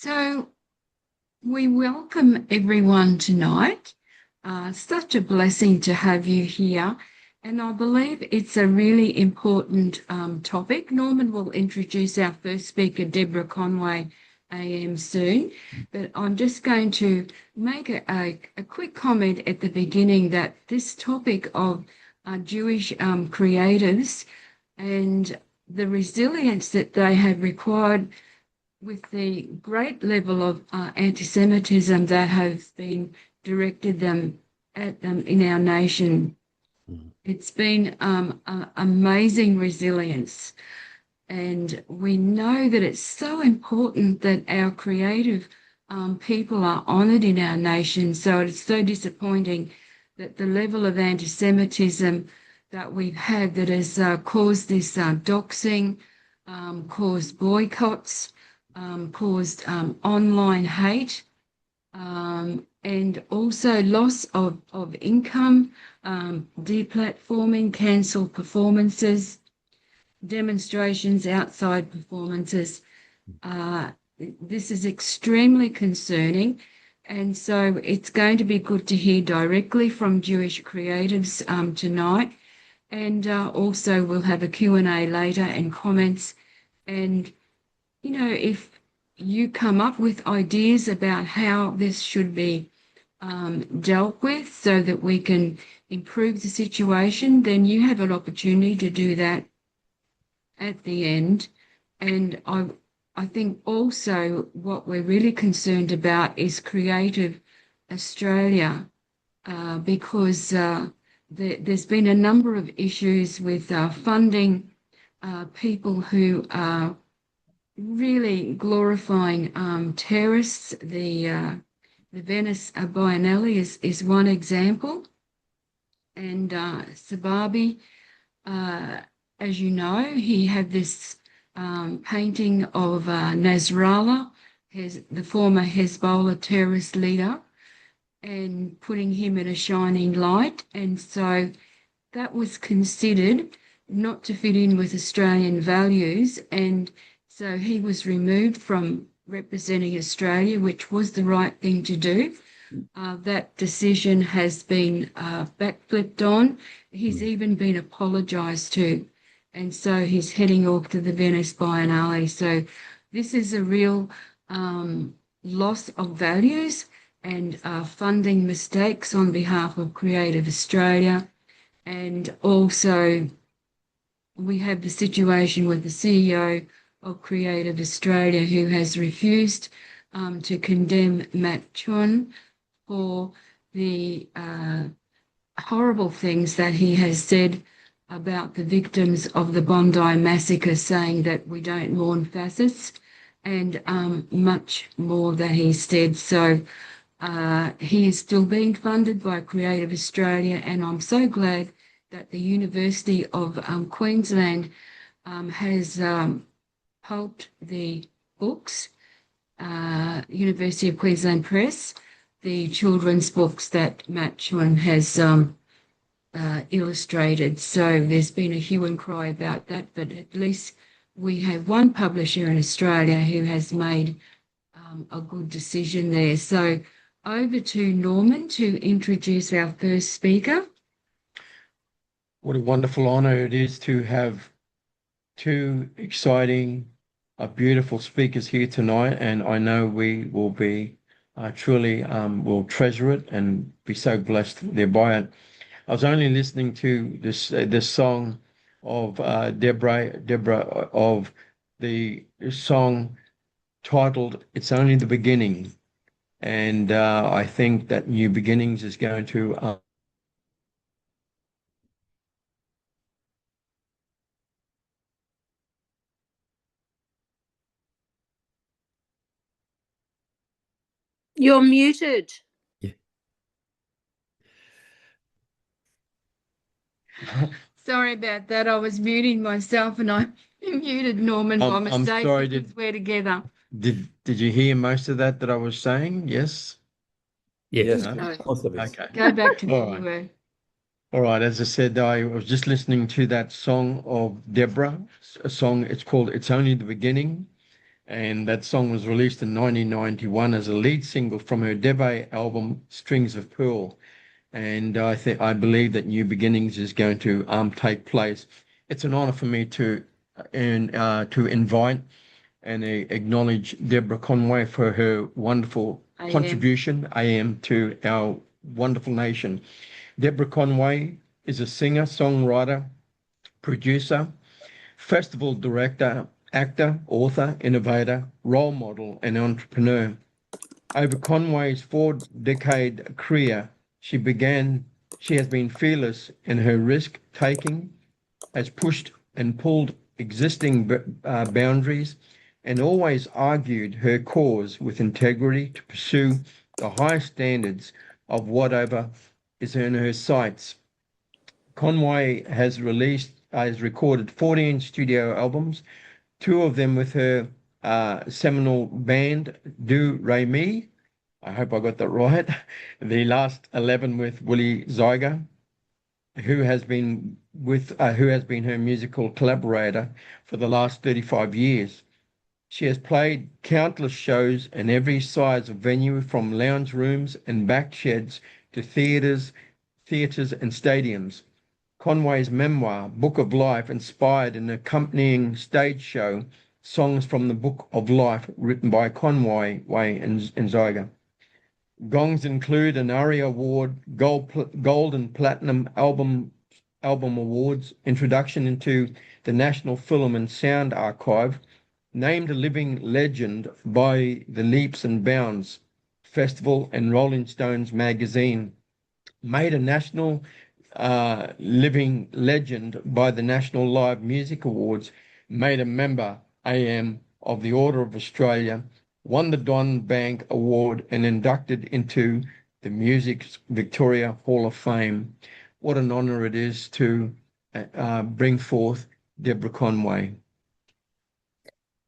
So we welcome everyone tonight. Such a blessing to have you here. And I believe it's a really important topic. Norman will introduce our first speaker, Deborah Conway, AM soon. But I'm just going to make a quick comment at the beginning that this topic of Jewish creatives and the resilience that they have required with the great level of anti-Semitism that has been directed at them in our nation. It's been amazing resilience. And we know that it's so important that our creative people are honoured in our nation. So it's so disappointing that the level of anti-Semitism that we've had that has caused this doxing, caused boycotts, caused online hate, and also loss of income, deplatforming, cancelled performances, demonstrations, outside performances. This is extremely concerning. And so it's going to be good to hear directly from Jewish creatives tonight. And also we'll have a Q&A later and comments. And if you come up with ideas about how this should be dealt with so that we can improve the situation, then you have an opportunity to do that at the end. And I think also what we're really concerned about is Creative Australia, because there's been a number of issues with funding people who are really glorifying terrorists. The Venice Biennale is one example. And Sababi, as you know, he had this painting of Nasrallah, the former Hezbollah terrorist leader, and putting him in a shining light. And so that was considered not to fit in with Australian values. And so he was removed from representing Australia, which was the right thing to do. That decision has been backflipped on. He's even been apologised to. And so he's heading off to the Venice Biennale. So this is a real loss of values and funding mistakes on behalf of Creative Australia. And also we have the situation with the CEO of Creative Australia who has refused to condemn Matt Chun for the horrible things that he has said about the victims of the Bondi massacre, saying that we don't mourn fascists, and much more that he said. So he is still being funded by Creative Australia, and I'm so glad that the University of Queensland has pulped the books, University of Queensland Press, the children's books that Matt Chun has illustrated. So there's been a hue and cry about that, but at least we have one publisher in Australia who has made a good decision there. So over to Norman to introduce our first speaker. What a wonderful honour it is to have two exciting, beautiful speakers here tonight, and I know we will be truly will treasure it and be so blessed thereby it. I was only listening to this song of Deborah of the song titled "It's Only the Beginning," and I think that New Beginnings is going to You're muted. Yeah. Sorry about that. I was muting myself and I muted Norman by mistake. I'm sorry. Because we're together. Did you hear most of that I was saying? Yes. Yes, No. most of it. Okay. Go back to where All you right. were. All right. As I said, I was just listening to that song of Deborah, a song. It's called "It's Only the Beginning," And that song was released in 1991 as a lead single from her debut album, Strings of Pearl. And I believe that New Beginnings is going to take place. It's an honor for me to invite and acknowledge Deborah Conway for her wonderful contribution, to our wonderful nation. Deborah Conway is a singer, songwriter, producer, festival director, actor, author, innovator, role model, and entrepreneur. Over Conway's 4-decade career, she has been fearless in her risk taking, has pushed and pulled existing boundaries, and always argued her cause with integrity to pursue the highest standards of whatever is in her sights. Conway has recorded 14 studio albums, two of them with her seminal band Do Re Mi. I hope I got that right. The last 11 with Willie Zyger, who has been her musical collaborator for the last 35 years. She has played countless shows in every size of venue, from lounge rooms and back sheds to theaters and stadiums. Conway's memoir, Book of Life, inspired an accompanying stage show, Songs from the Book of Life, written by Conway and Zyger. Gongs include an ARIA Award, Gold and Platinum Album Awards, introduction into the National Film and Sound Archive, named a living legend by the Leaps and Bounds Festival and Rolling Stones magazine, made a national living legend by the National Live Music Awards, made a member AM of the Order of Australia, won the Don Bank Award, and inducted into the Music Victoria Hall of Fame. What an honour it is to bring forth Deborah Conway.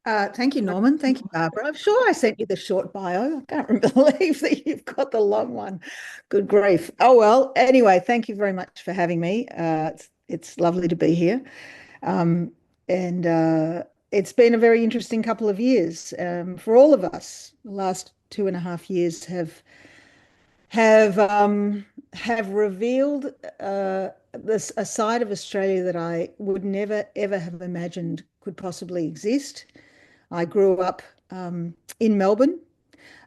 Thank you, Norman. Thank you, Barbara. I'm sure I sent you the short bio. I can't believe that you've got the long one. Good grief. Oh, well, anyway, thank you very much for having me. It's lovely to be here. And it's been a very interesting couple of years for all of us. The last 2.5 years have revealed a side of Australia that I would never, ever have imagined could possibly exist. I grew up in Melbourne,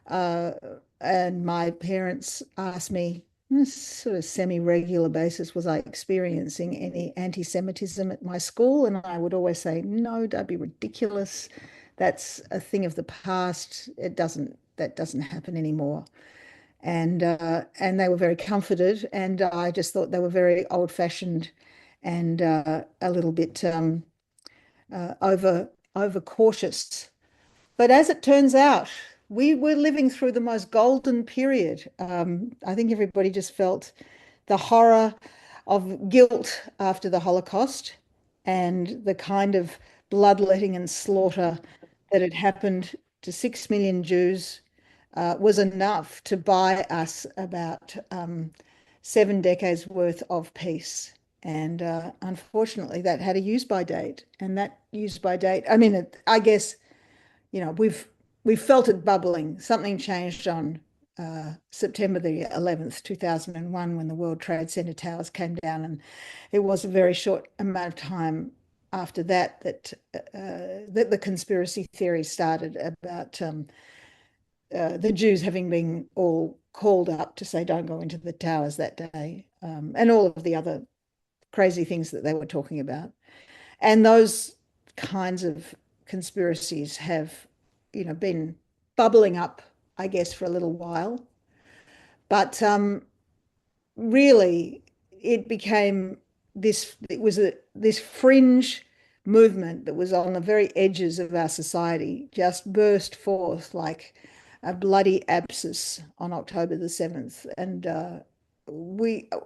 and my parents asked me on a sort of semi-regular basis, was I experiencing any anti-Semitism at my school? And I would always say, no, don't be ridiculous. That's a thing of the past. That doesn't happen anymore. And they were very comforted, and I just thought they were very old-fashioned and a little bit over cautious. But as it turns out, we were living through the most golden period. I think everybody just felt the horror of guilt after the Holocaust and the kind of bloodletting and slaughter that had happened to 6 million Jews was enough to buy us about 7 decades worth of peace. And unfortunately, that had a use-by date. And that use-by date, I mean, I guess, we've felt it bubbling. Something changed on September the 11th, 2001, when the World Trade Center towers came down. And it was a very short amount of time after that that the conspiracy theory started about the Jews having been all called up to say, don't go into the towers that day, and all of the other crazy things that they were talking about. And those kinds of conspiracies have, been bubbling up, I guess, for a little while. But really, it became this fringe movement that was on the very edges of our society, just burst forth like a bloody abscess on October the 7th. And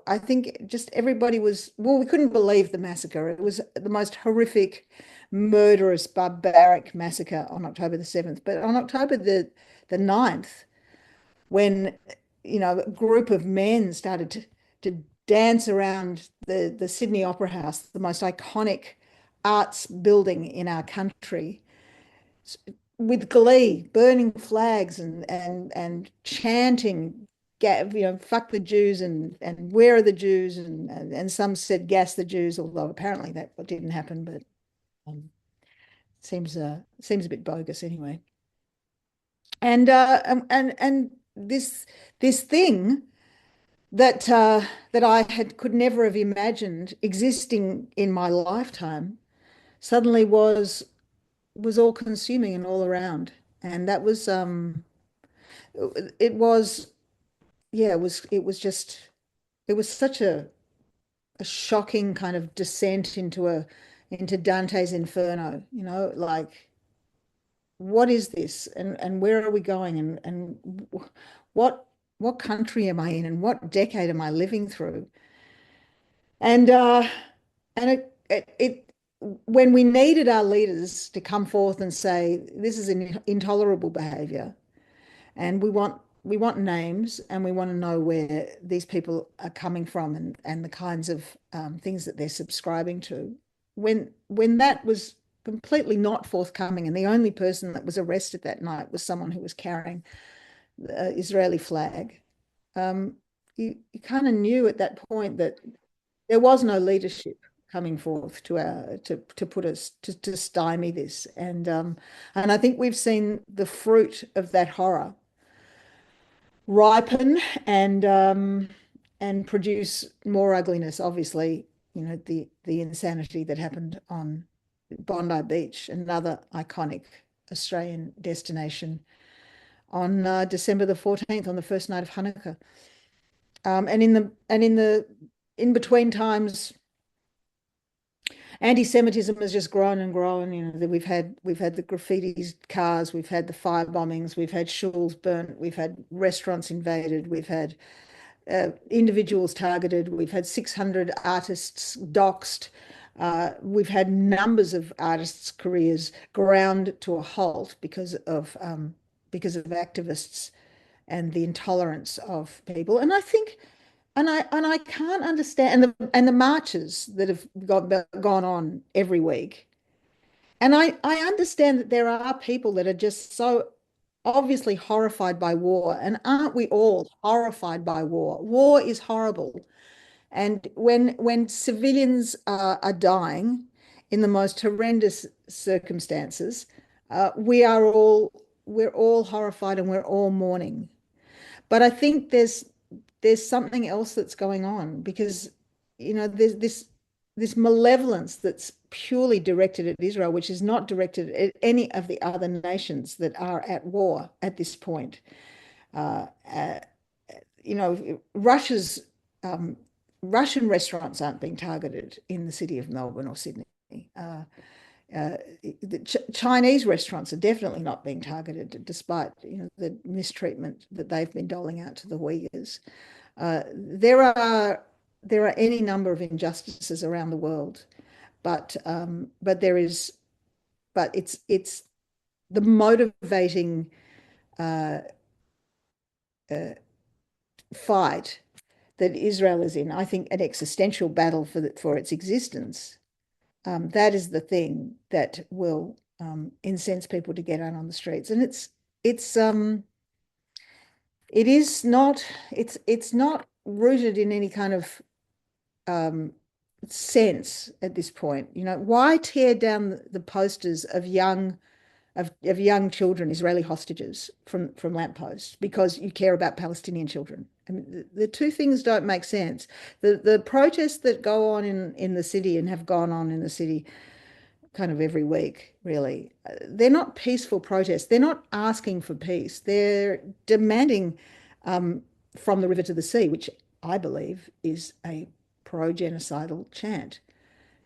I think just everybody we couldn't believe the massacre. It was the most horrific, murderous, barbaric massacre on October the 7th. But on October the 9th, when, a group of men started to dance around the Sydney Opera House, the most iconic arts building in our country, with glee, burning flags and chanting, fuck the Jews and where are the Jews and some said gas the Jews, although apparently that didn't happen, but seems a bit bogus anyway. And this thing that that I could never have imagined existing in my lifetime suddenly was all consuming and all around. And that was it was yeah, it was such a shocking kind of descent into Dante's Inferno, like what is this and where are we going and what what country am I in and what decade am I living through? And it when we needed our leaders to come forth and say this is an intolerable behavior and we want names and we want to know where these people are coming from and the kinds of things that they're subscribing to. When that was completely not forthcoming and the only person that was arrested that night was someone who was carrying the Israeli flag, you kind of knew at that point that there was no leadership coming forth to put us to stymie this, and I think we've seen the fruit of that horror ripen and produce more ugliness. Obviously, the insanity that happened on Bondi Beach, another iconic Australian destination, on December the 14th, on the first night of Hanukkah. And in the in between times, anti-Semitism has just grown and grown. We've had the graffiti cars, we've had the fire bombings, we've had shuls burnt, we've had restaurants invaded, we've had individuals targeted, we've had 600 artists doxxed, we've had numbers of artists' careers ground to a halt because of activists and the intolerance of people. And I think, and I can't understand, and the marches that have gone on every week. And I understand that there are people that are just so obviously horrified by war. And aren't we all horrified by war? War is horrible. And when civilians are dying in the most horrendous circumstances, we're all horrified and we're all mourning. But I think there's something else that's going on because there's this malevolence that's purely directed at Israel, which is not directed at any of the other nations that are at war at this point. Uh, uh, Russia's Russian restaurants aren't being targeted in the city of Melbourne or Sydney. Uh, the Chinese restaurants are definitely not being targeted, despite the mistreatment that they've been doling out to the Uyghurs. There are any number of injustices around the world, but it's the motivating fight that Israel is in. I think an existential battle for its existence. That is the thing that will incense people to get out on the streets, and it's not rooted in any kind of sense at this point. Why tear down the posters of young children, Israeli hostages from lampposts because you care about Palestinian children? I mean, the two things don't make sense. The protests that go on in the city and have gone on in the city kind of every week, really, they're not peaceful protests. They're not asking for peace. They're demanding from the river to the sea, which I believe is a pro-genocidal chant,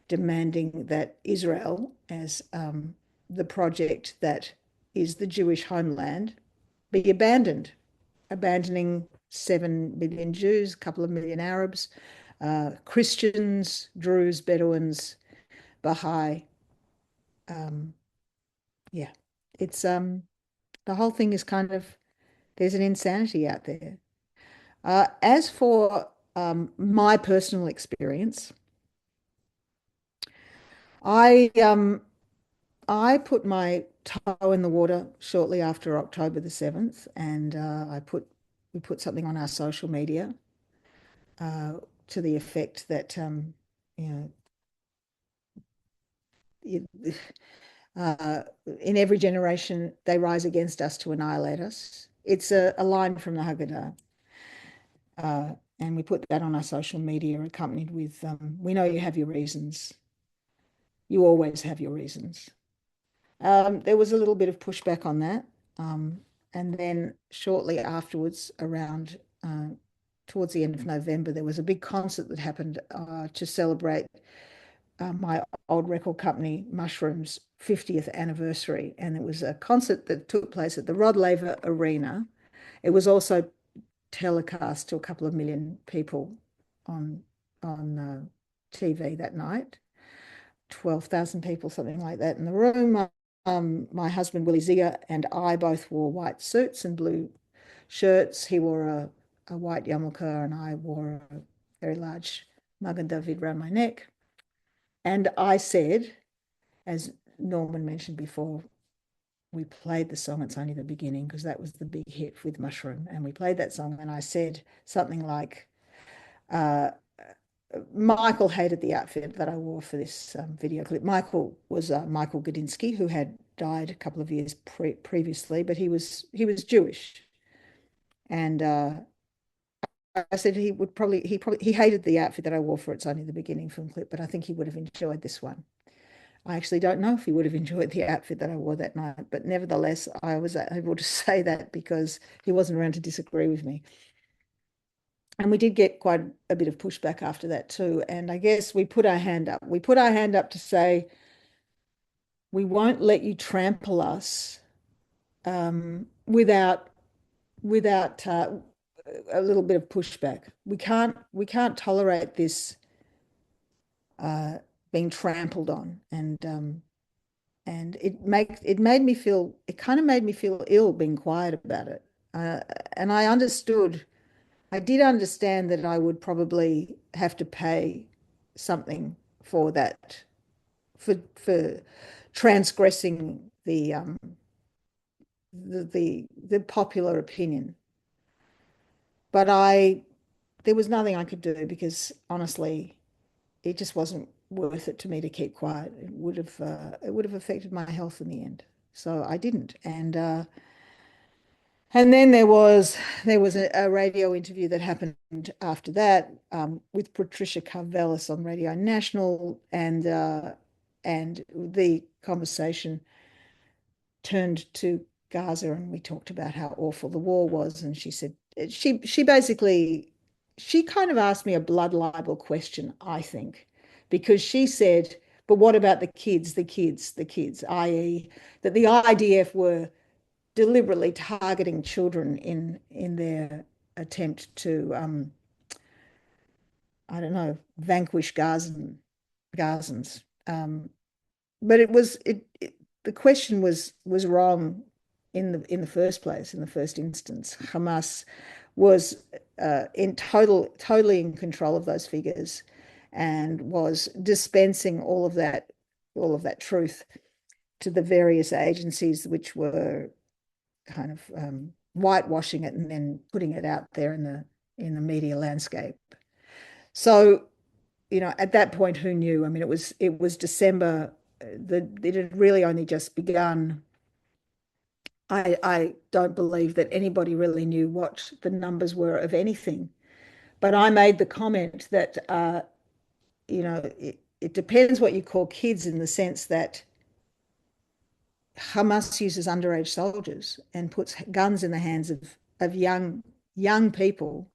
demanding that Israel, as the project that is the Jewish homeland, be abandoned, abandoning 7 million Jews, a couple of million Arabs, Christians, Druze, Bedouins, Baha'i. Yeah, it's the whole thing is kind of, there's an insanity out there. As for my personal experience, I I put my toe in the water shortly after October the 7th, and we put something on our social media to the effect that you know you, in every generation they rise against us to annihilate us. It's a line from the Haggadah. And we put that on our social media, accompanied with, we know you have your reasons. You always have your reasons. There was a little bit of pushback on that. And then shortly afterwards, around towards the end of November, there was a big concert that happened to celebrate my old record company, Mushroom's 50th anniversary. And it was a concert that took place at the Rod Laver Arena. It was also telecast to a couple of million people on TV that night. 12,000 people, something like that in the room. My husband, Willie Ziegler, and I both wore white suits and blue shirts. He wore a white yarmulke, and I wore a very large Magen David around my neck. And I said, as Norman mentioned before, we played the song It's Only the Beginning, because that was the big hit with Mushroom. And we played that song, and I said something like, Michael hated the outfit that I wore for this video clip. Michael was Michael Gudinski, who had died a couple of years previously, but he was Jewish, and I said he hated the outfit that I wore for It's Only the Beginning film clip, but I think he would have enjoyed this one. I actually don't know if he would have enjoyed the outfit that I wore that night, but nevertheless, I was able to say that because he wasn't around to disagree with me. And we did get quite a bit of pushback after that too. And I guess we put our hand up. We put our hand up to say, we won't let you trample us without a little bit of pushback. We can't tolerate this being trampled on. And it made me feel, it kind of made me feel ill being quiet about it. And I did understand that I would probably have to pay something for that, for transgressing the popular opinion. But there was nothing I could do, because honestly, it just wasn't worth it to me to keep quiet. It would have affected my health in the end. So I didn't. And then there was a radio interview that happened after that with Patricia Karvelis on Radio National, and the conversation turned to Gaza, and we talked about how awful the war was. And she said she basically kind of asked me a blood libel question, I think, because she said, "But what about the kids, i.e., that the IDF were deliberately targeting children in their attempt to, I don't know, vanquish Gazans." But the question was wrong in the first place, in the first instance. Hamas was totally in control of those figures, and was dispensing all of that truth to the various agencies, which were kind of whitewashing it and then putting it out there in the media landscape. So, at that point, who knew? I mean, it was December. It had really only just begun. I don't believe that anybody really knew what the numbers were of anything. But I made the comment that it depends what you call kids, in the sense that Hamas uses underage soldiers and puts guns in the hands of young people,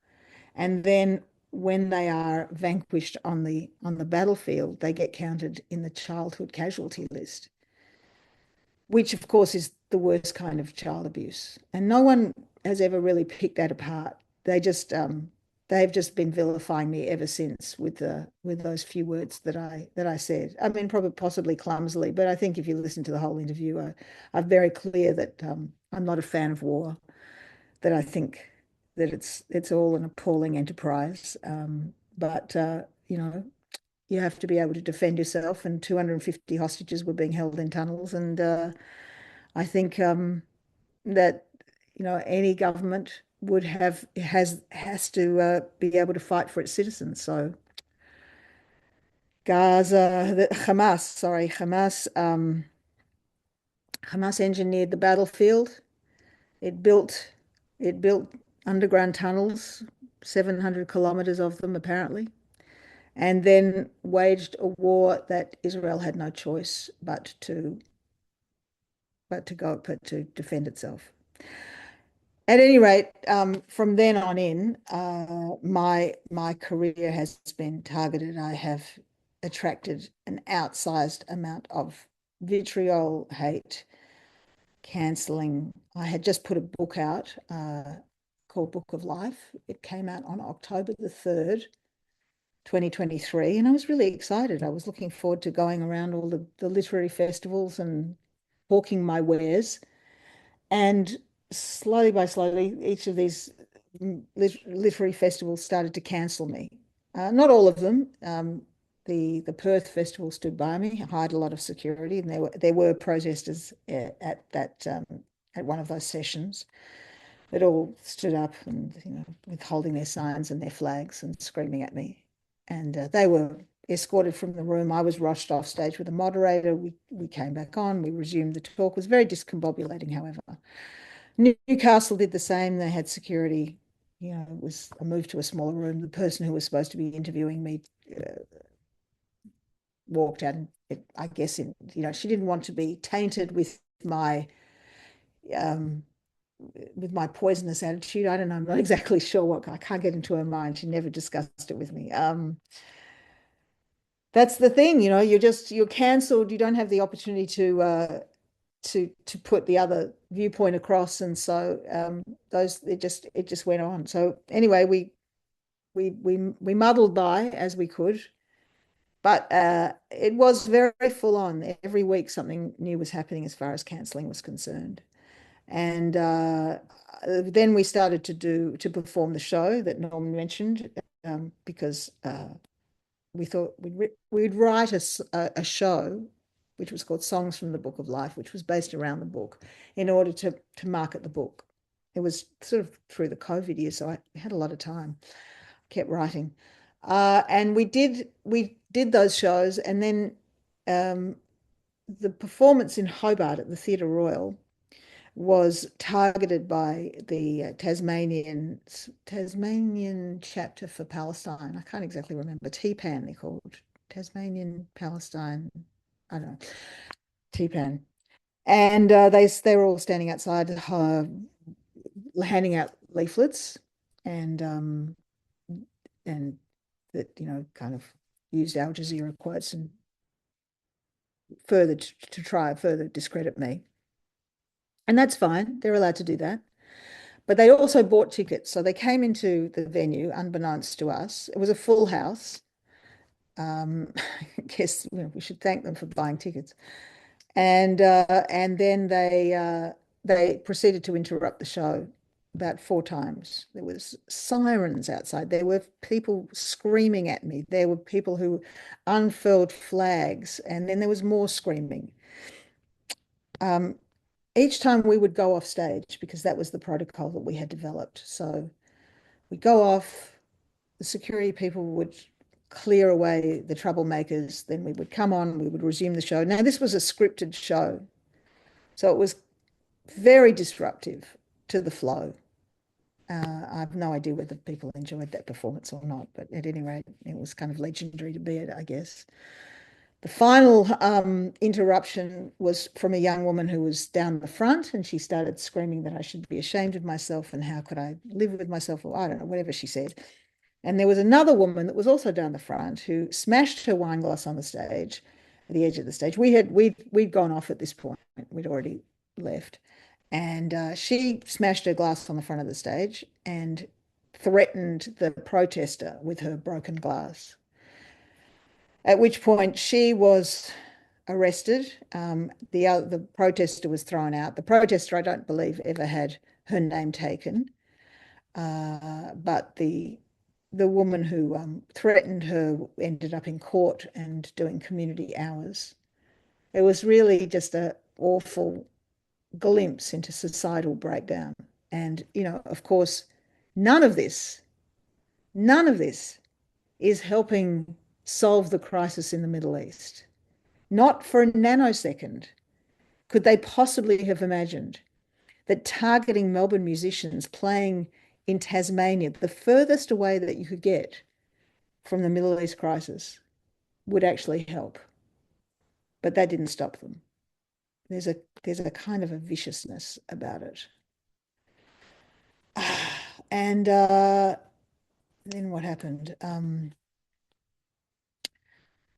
and then when they are vanquished on the battlefield, they get counted in the childhood casualty list, which of course is the worst kind of child abuse. And no one has ever really picked that apart. They've just been vilifying me ever since with those few words that I said. I mean, probably possibly clumsily, but I think if you listen to the whole interview, I'm very clear that I'm not a fan of war. That I think that it's all an appalling enterprise. But you have to be able to defend yourself, and 250 hostages were being held in tunnels. And I think that any government would has to be able to fight for its citizens. So Hamas engineered the battlefield. It built it built underground tunnels, 700 kilometers of them apparently, and then waged a war that Israel had no choice but to defend itself. At any rate, from then on in, my career has been targeted. I have attracted an outsized amount of vitriol, hate, cancelling. I had just put a book out called Book of Life. It came out on October the 3rd, 2023, and I was really excited. I was looking forward to going around all the literary festivals and hawking my wares. And slowly by slowly, each of these literary festivals started to cancel me. Not all of them. The Perth Festival stood by me, hired a lot of security, and there were protesters at one of those sessions that all stood up and with holding their signs and their flags and screaming at me. And they were escorted from the room. I was rushed off stage with a moderator. We came back on. We resumed the talk. It was very discombobulating, however. Newcastle did the same. They had security. It was a move to a smaller room. The person who was supposed to be interviewing me walked out, and I guess she didn't want to be tainted with my poisonous attitude. I don't know. I'm not exactly sure I can't get into her mind. She never discussed it with me. That's the thing, you're cancelled. You don't have the opportunity to put the other viewpoint across, and so it just went on. So anyway, we muddled by as we could, but it was very, very full on. Every week something new was happening as far as cancelling was concerned. And then we started to perform the show that Norman mentioned, because we thought we'd write a show which was called Songs from the Book of Life, which was based around the book, in order to market the book. It was sort of through the COVID years, so I had a lot of time. Kept writing, and we did those shows, and then the performance in Hobart at the Theatre Royal was targeted by the Tasmanian chapter for Palestine. I can't exactly remember. TPAN they're called. Tasmanian Palestine. I don't know. TPAN. And they were all standing outside handing out leaflets, and that kind of used Al Jazeera quotes and further to try further discredit me. And that's fine. They're allowed to do that. But they also bought tickets. So they came into the venue unbeknownst to us. It was a full house. I guess we should thank them for buying tickets. And then they proceeded to interrupt the show about 4 times. There was sirens outside. There were people screaming at me. There were people who unfurled flags, and then there was more screaming. Each time we would go off stage, because that was the protocol that we had developed. So we go off, the security people would clear away the troublemakers, then we would come on, we would resume the show. Now, this was a scripted show, so it was very disruptive to the flow. I have no idea whether people enjoyed that performance or not, but at any rate, it was kind of legendary to be it, I guess. The final interruption was from a young woman who was down the front, and she started screaming that I should be ashamed of myself and how could I live with myself, or I don't know, whatever she said. And there was another woman that was also down the front who smashed her wine glass on the stage, at the edge of the stage. We'd gone off at this point. We'd already left. And she smashed her glass on the front of the stage and threatened the protester with her broken glass. At which point she was arrested. The protester was thrown out. The protester, I don't believe, ever had her name taken. But the the woman who threatened her ended up in court and doing community hours. It was really just an awful glimpse into societal breakdown. And, of course, none of this, none of this is helping solve the crisis in the Middle East. Not for a nanosecond could they possibly have imagined that targeting Melbourne musicians playing in Tasmania, the furthest away that you could get from the Middle East crisis, would actually help. But that didn't stop them. There's a kind of a viciousness about it. And then what happened?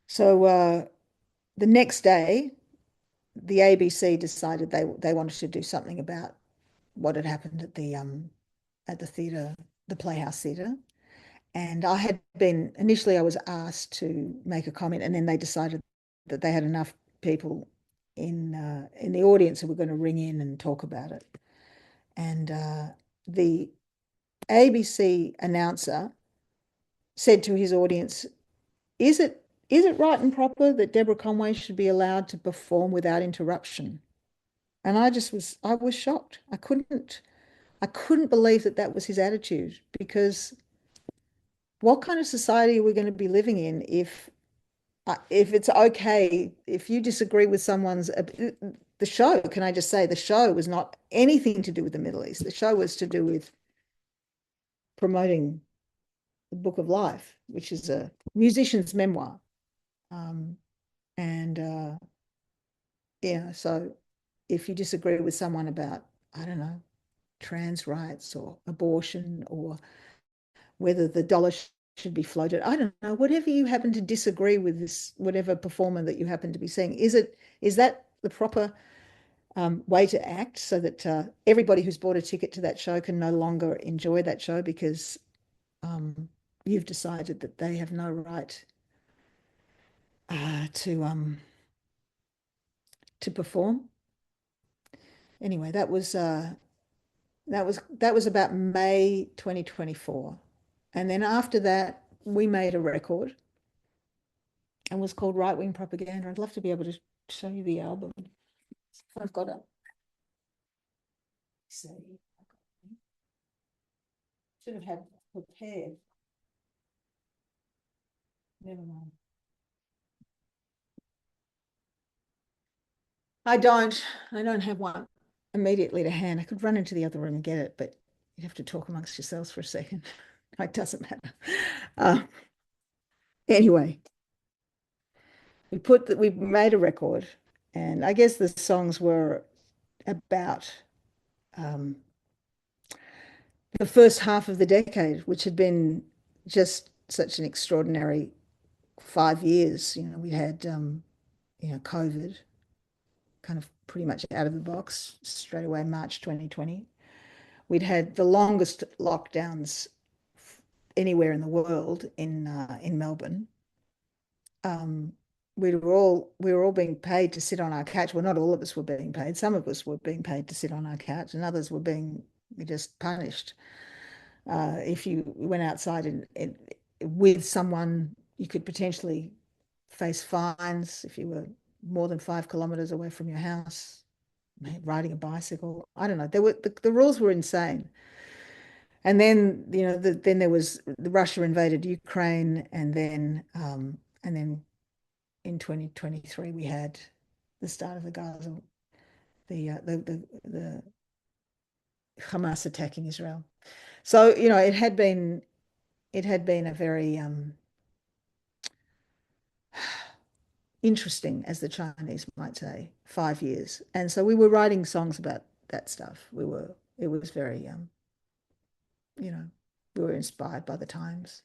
So the next day, the ABC decided they wanted to do something about what had happened at the theatre, the Playhouse Theatre. And initially I was asked to make a comment, and then they decided that they had enough people in the audience who were going to ring in and talk about it. And the ABC announcer said to his audience, is it right and proper that Deborah Conway should be allowed to perform without interruption? And I was shocked. I couldn't believe that was his attitude, because what kind of society are we going to be living in if it's okay if you disagree with someone's the show? Can I just say, the show was not anything to do with the Middle East. The show was to do with promoting the Book of Life, which is a musician's memoir. So if you disagree with someone about, I don't know, trans rights or abortion, or whether the dollar should be floated, I don't know, whatever you happen to disagree with, this, whatever performer that you happen to be seeing, is that the proper way to act, so that everybody who's bought a ticket to that show can no longer enjoy that show because you've decided that they have no right to perform? Anyway, that was about May 2024. And then after that, we made a record, and was called Right Wing Propaganda. I'd love to be able to show you the album. I've got it. See, should have had prepared. Never mind. I don't have one immediately to hand. I could run into the other room and get it, but you have to talk amongst yourselves for a second. It doesn't matter. Anyway, we made a record, and I guess the songs were about the first half of the decade, which had been just such an extraordinary 5 years. We had COVID kind of pretty much out of the box straight away, March 2020. We'd had the longest lockdowns anywhere in the world in Melbourne. We were all being paid to sit on our couch. Well, not all of us were being paid. Some of us were being paid to sit on our couch, and others were being just punished. If you went outside and with someone, you could potentially face fines if you were more than 5 kilometers away from your house, riding a bicycle. I don't know. The rules were insane. And then, then there was Russia invaded Ukraine, and then in 2023 we had the start of the Gaza, the Hamas attacking Israel. So it had been a very interesting, as the Chinese might say, 5 years. And so we were writing songs about that stuff. It was very we were inspired by the times.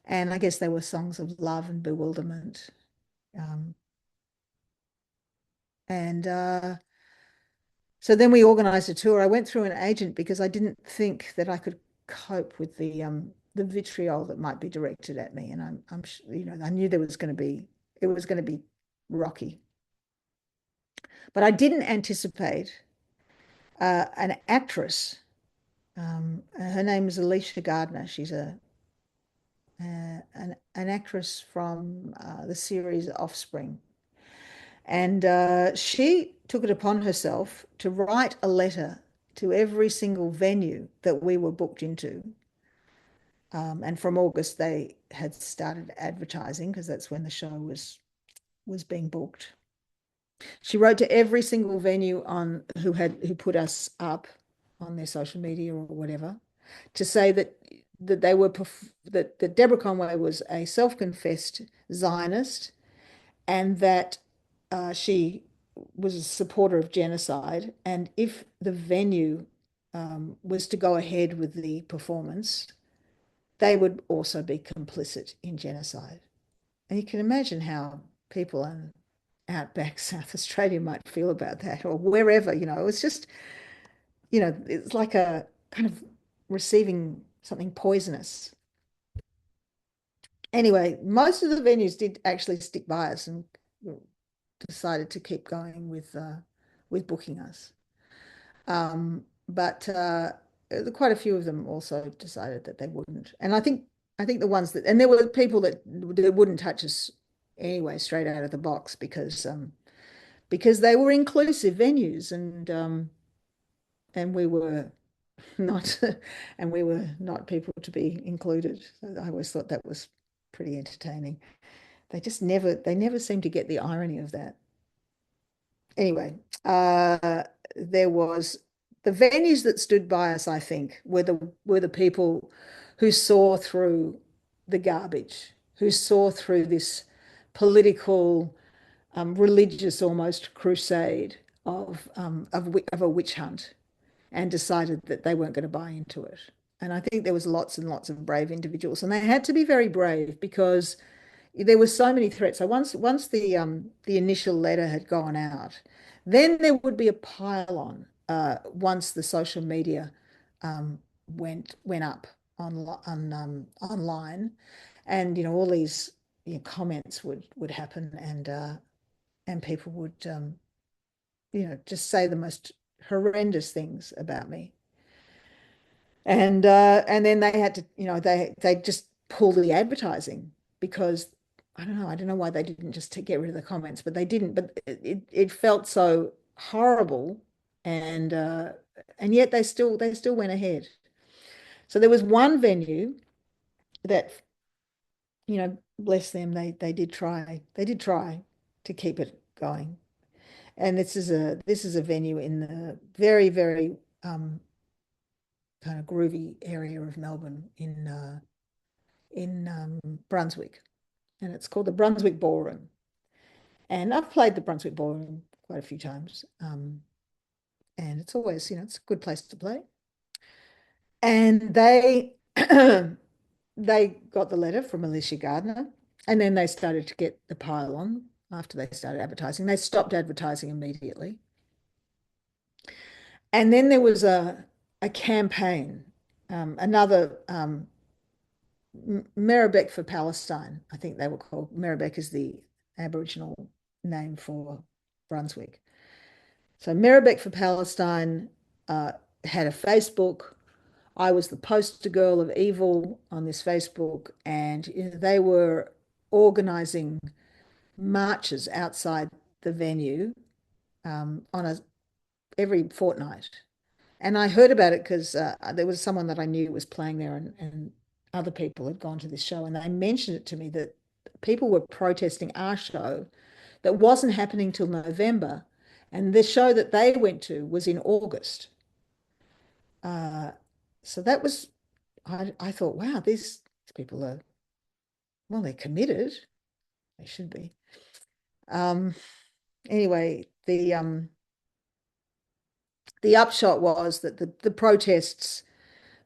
And I guess they were songs of love and bewilderment. So then we organized a tour. I went through an agent because I didn't think that I could cope with the vitriol that might be directed at me. And I knew it was going to be rocky. But I didn't anticipate an actress. Her name is Alicia Gardner. She's a an actress from the series Offspring. And she took it upon herself to write a letter to every single venue that we were booked into. And from August, they had started advertising because that's when the show was being booked. She wrote to every single venue who put us up on their social media or whatever to say that they were that Deborah Conway was a self-confessed Zionist, and that she was a supporter of genocide, and if the venue was to go ahead with the performance, they would also be complicit in genocide. And you can imagine how people in outback South Australia might feel about that, or wherever, it's just, it's like a kind of receiving something poisonous. Anyway, most of the venues did actually stick by us and decided to keep going with booking us. But quite a few of them also decided that they wouldn't. And I think the ones that, and there were people that wouldn't touch us anyway, straight out of the box, because they were inclusive venues, and we were not and we were not people to be included. So I always thought that was pretty entertaining. They never seem to get the irony of that. Anyway, there was the venues that stood by us, I think, were the people who saw through the garbage, who saw through this political, religious almost crusade of a witch hunt, and decided that they weren't going to buy into it. And I think there was lots and lots of brave individuals, and they had to be very brave because there were so many threats. So once the initial letter had gone out, then there would be a pile on once the social media went up online, and all these comments would happen, and people would just say the most horrendous things about me. And then they had to, they just pull the advertising, because I don't know why they didn't just get rid of the comments, but they didn't. But it felt so horrible, and yet they still went ahead. So there was one venue that, bless them, they did try to keep it going. And this is a venue in the very, very kind of groovy area of Melbourne, in Brunswick, and it's called the Brunswick Ballroom. And I've played the Brunswick Ballroom quite a few times, and it's always, it's a good place to play. And they they got the letter from Alicia Gardner, and then they started to get the pile on after they started advertising. They stopped advertising immediately. And then there was a campaign, another Meribek for Palestine, I think they were called. Meribek is the Aboriginal name for Brunswick. So Meribek for Palestine had a Facebook. I was the poster girl of evil on this Facebook, and they were organizing marches outside the venue every fortnight. And I heard about it because there was someone that I knew was playing there, and other people had gone to this show, and they mentioned it to me that people were protesting our show that wasn't happening till November, and the show that they went to was in August. So that was, I thought, wow, these people are, well, they're committed. They should be. Anyway, the upshot was that the protests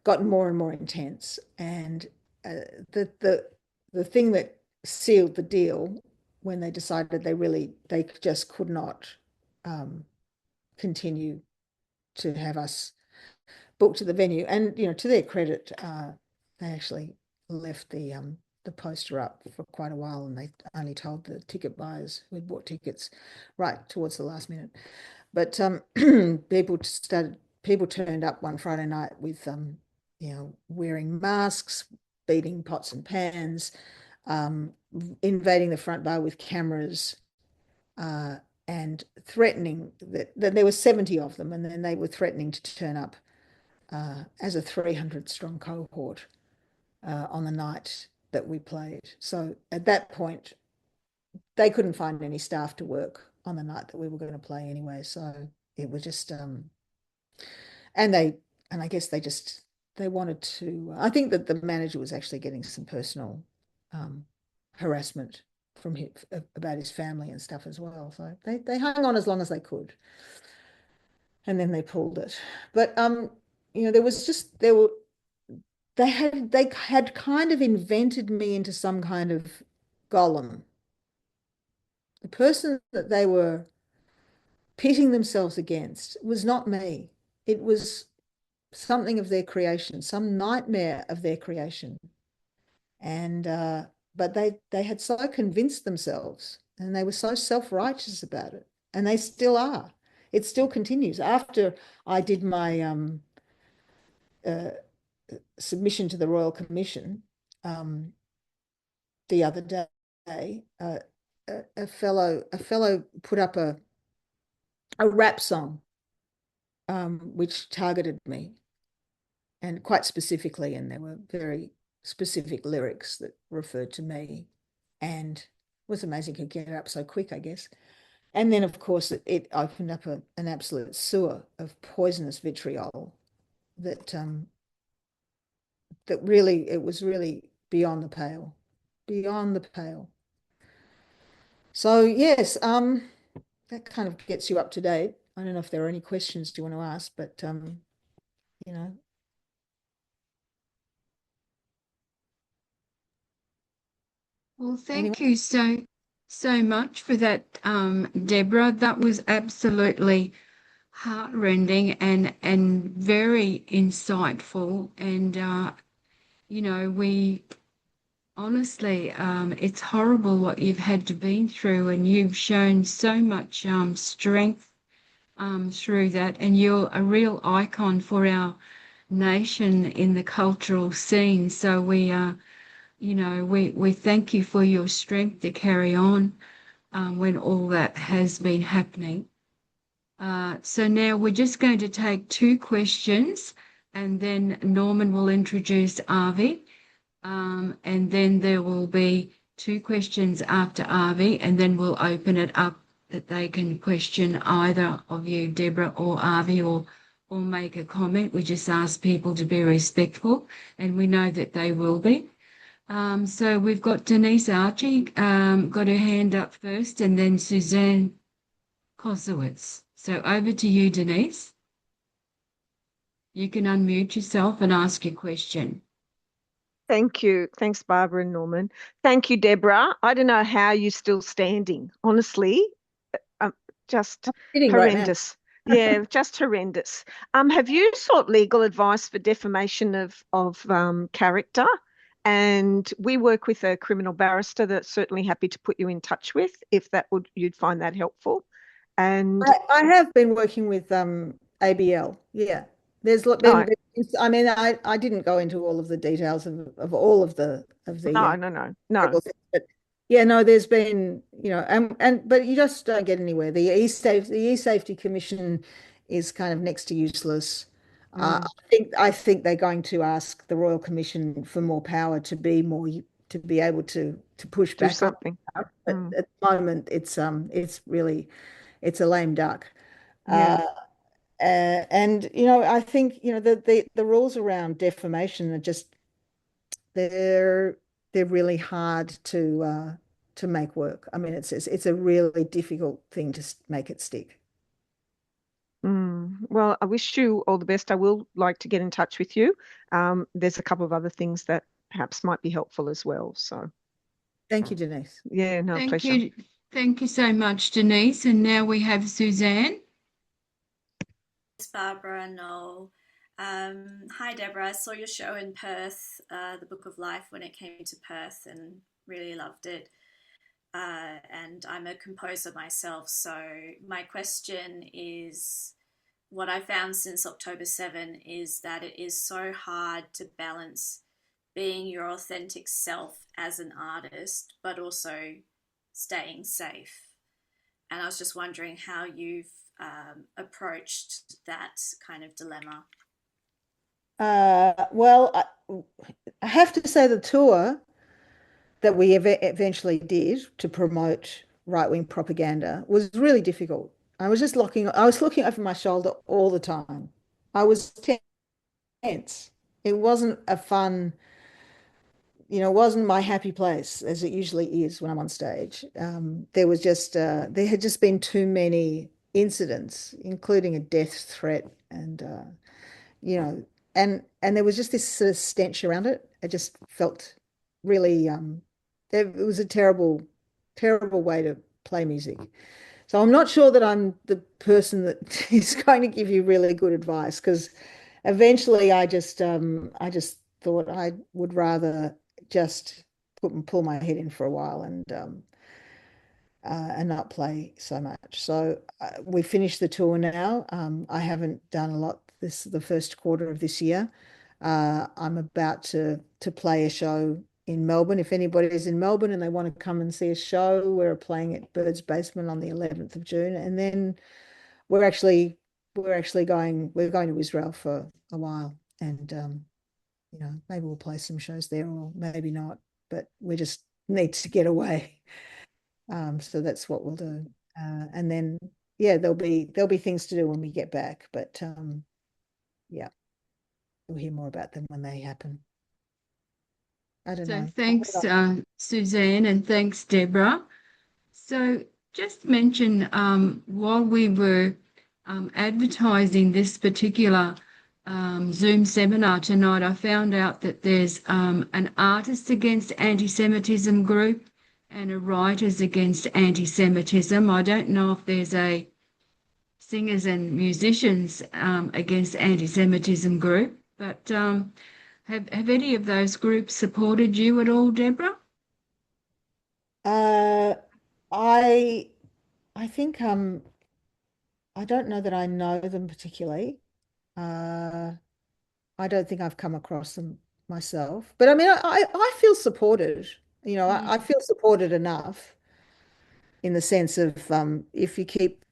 got more and more intense, and the thing that sealed the deal, when they decided they just could not continue to have us booked to the venue. And to their credit, they actually left the poster up for quite a while, and they only told the ticket buyers who had bought tickets right towards the last minute. But people turned up one Friday night with wearing masks, beating pots and pans, invading the front bar with cameras, and threatening that there were 70 of them, and then they were threatening to turn up as a 300-strong cohort on the night that we played. So at that point, they couldn't find any staff to work on the night that we were going to play anyway. So it was just, and I guess they wanted to, I think that the manager was actually getting some personal harassment from him about his family and stuff as well. So they hung on as long as they could. And then they pulled it. But they had kind of invented me into some kind of golem. The person that they were pitting themselves against was not me. It was something of their creation, some nightmare of their creation. And but they had so convinced themselves, and they were so self-righteous about it, and they still are. It still continues. After I did my submission to the Royal Commission the other day, a fellow put up a rap song which targeted me, and quite specifically, and there were very specific lyrics that referred to me, and it was amazing he could get it up so quick, I guess. And then, of course, it opened up an absolute sewer of poisonous vitriol that really, it was really beyond the pale, beyond the pale. So yes, that kind of gets you up to date. I don't know if there are any questions you want to ask, but you know. Well, thank you so much for that, Deborah. That was absolutely heartrending and very insightful. And we honestly, it's horrible what you've had to been through, and you've shown so much strength through that. And you're a real icon for our nation in the cultural scene. So we thank you for your strength to carry on when all that has been happening. So now we're just going to take two questions, and then Norman will introduce Avi, and then there will be two questions after Avi, and then we'll open it up that they can question either of you, Deborah or Avi, or make a comment. We just ask people to be respectful, and we know that they will be. So we've got Denise Archie got her hand up first, and then Suzanne Kosowitz. So over to you, Denise. You can unmute yourself and ask your question. Thank you. Thanks, Barbara and Norman. Thank you, Deborah. I don't know how you're still standing, honestly. Just horrendous. Right. Yeah, just horrendous. Have you sought legal advice for defamation of character? And we work with a criminal barrister that's certainly happy to put you in touch with if you'd find that helpful. And I have been working with ABL. Yeah. There's been, I mean, I didn't go into all of the details of all of the no. But yeah, no, there's been, but you just don't get anywhere. The E-Safety Commission is kind of next to useless. I think they're going to ask the Royal Commission for more power to be able to push back something. But at the moment, it's really a lame duck. Yeah. And I think the rules around defamation are just they're really hard to make work. I mean, it's a really difficult thing to make it stick. Well, I wish you all the best. I will like to get in touch with you. There's a couple of other things that perhaps might be helpful as well. So thank you, Denise. Yeah, no, pleasure. Thank you so much, Denise. And now we have Suzanne. Barbara and Noel. Hi, Deborah. I saw your show in Perth, The Book of Life, when it came to Perth, and really loved it. And I'm a composer myself, so my question is, what I found since October 7 is that it is so hard to balance being your authentic self as an artist, but also staying safe. And I was just wondering how you've approached that kind of dilemma. Well, I have to say the tour that we eventually did to promote right-wing propaganda was really difficult. I was looking over my shoulder all the time. I was tense. It wasn't a fun, it wasn't my happy place as it usually is when I'm on stage. There had just been too many incidents, including a death threat and, you know, and there was just this sort of stench around it. It just felt really, it was a terrible, terrible way to play music. So I'm not sure that I'm the person that is going to give you really good advice, because eventually I just thought I would rather just pull my head in for a while and not play so much. So we finished the tour now. I haven't done a lot the first quarter of this year. I'm about to play a show in Melbourne. If anybody is in Melbourne and they want to come and see a show, we're playing at Bird's Basement on the 11th of June, and then we're actually going to Israel for a while, and maybe we'll play some shows there or maybe not, but we just need to get away. So that's what we'll do. And then, yeah, there'll be things to do when we get back, but yeah, we'll hear more about them when they happen. I don't know. So thanks, Suzanne, and thanks, Deborah. So just mention, while we were advertising this particular Zoom seminar tonight, I found out that there's an Artists Against Anti-Semitism group and a Writers Against Anti-Semitism. I don't know if there's a Singers and Musicians Against Anti-Semitism group, but have any of those groups supported you at all, Deborah? I think I don't know that I know them particularly. I don't think I've come across them myself, but I mean, I feel supported. I feel supported enough in the sense of if you keep,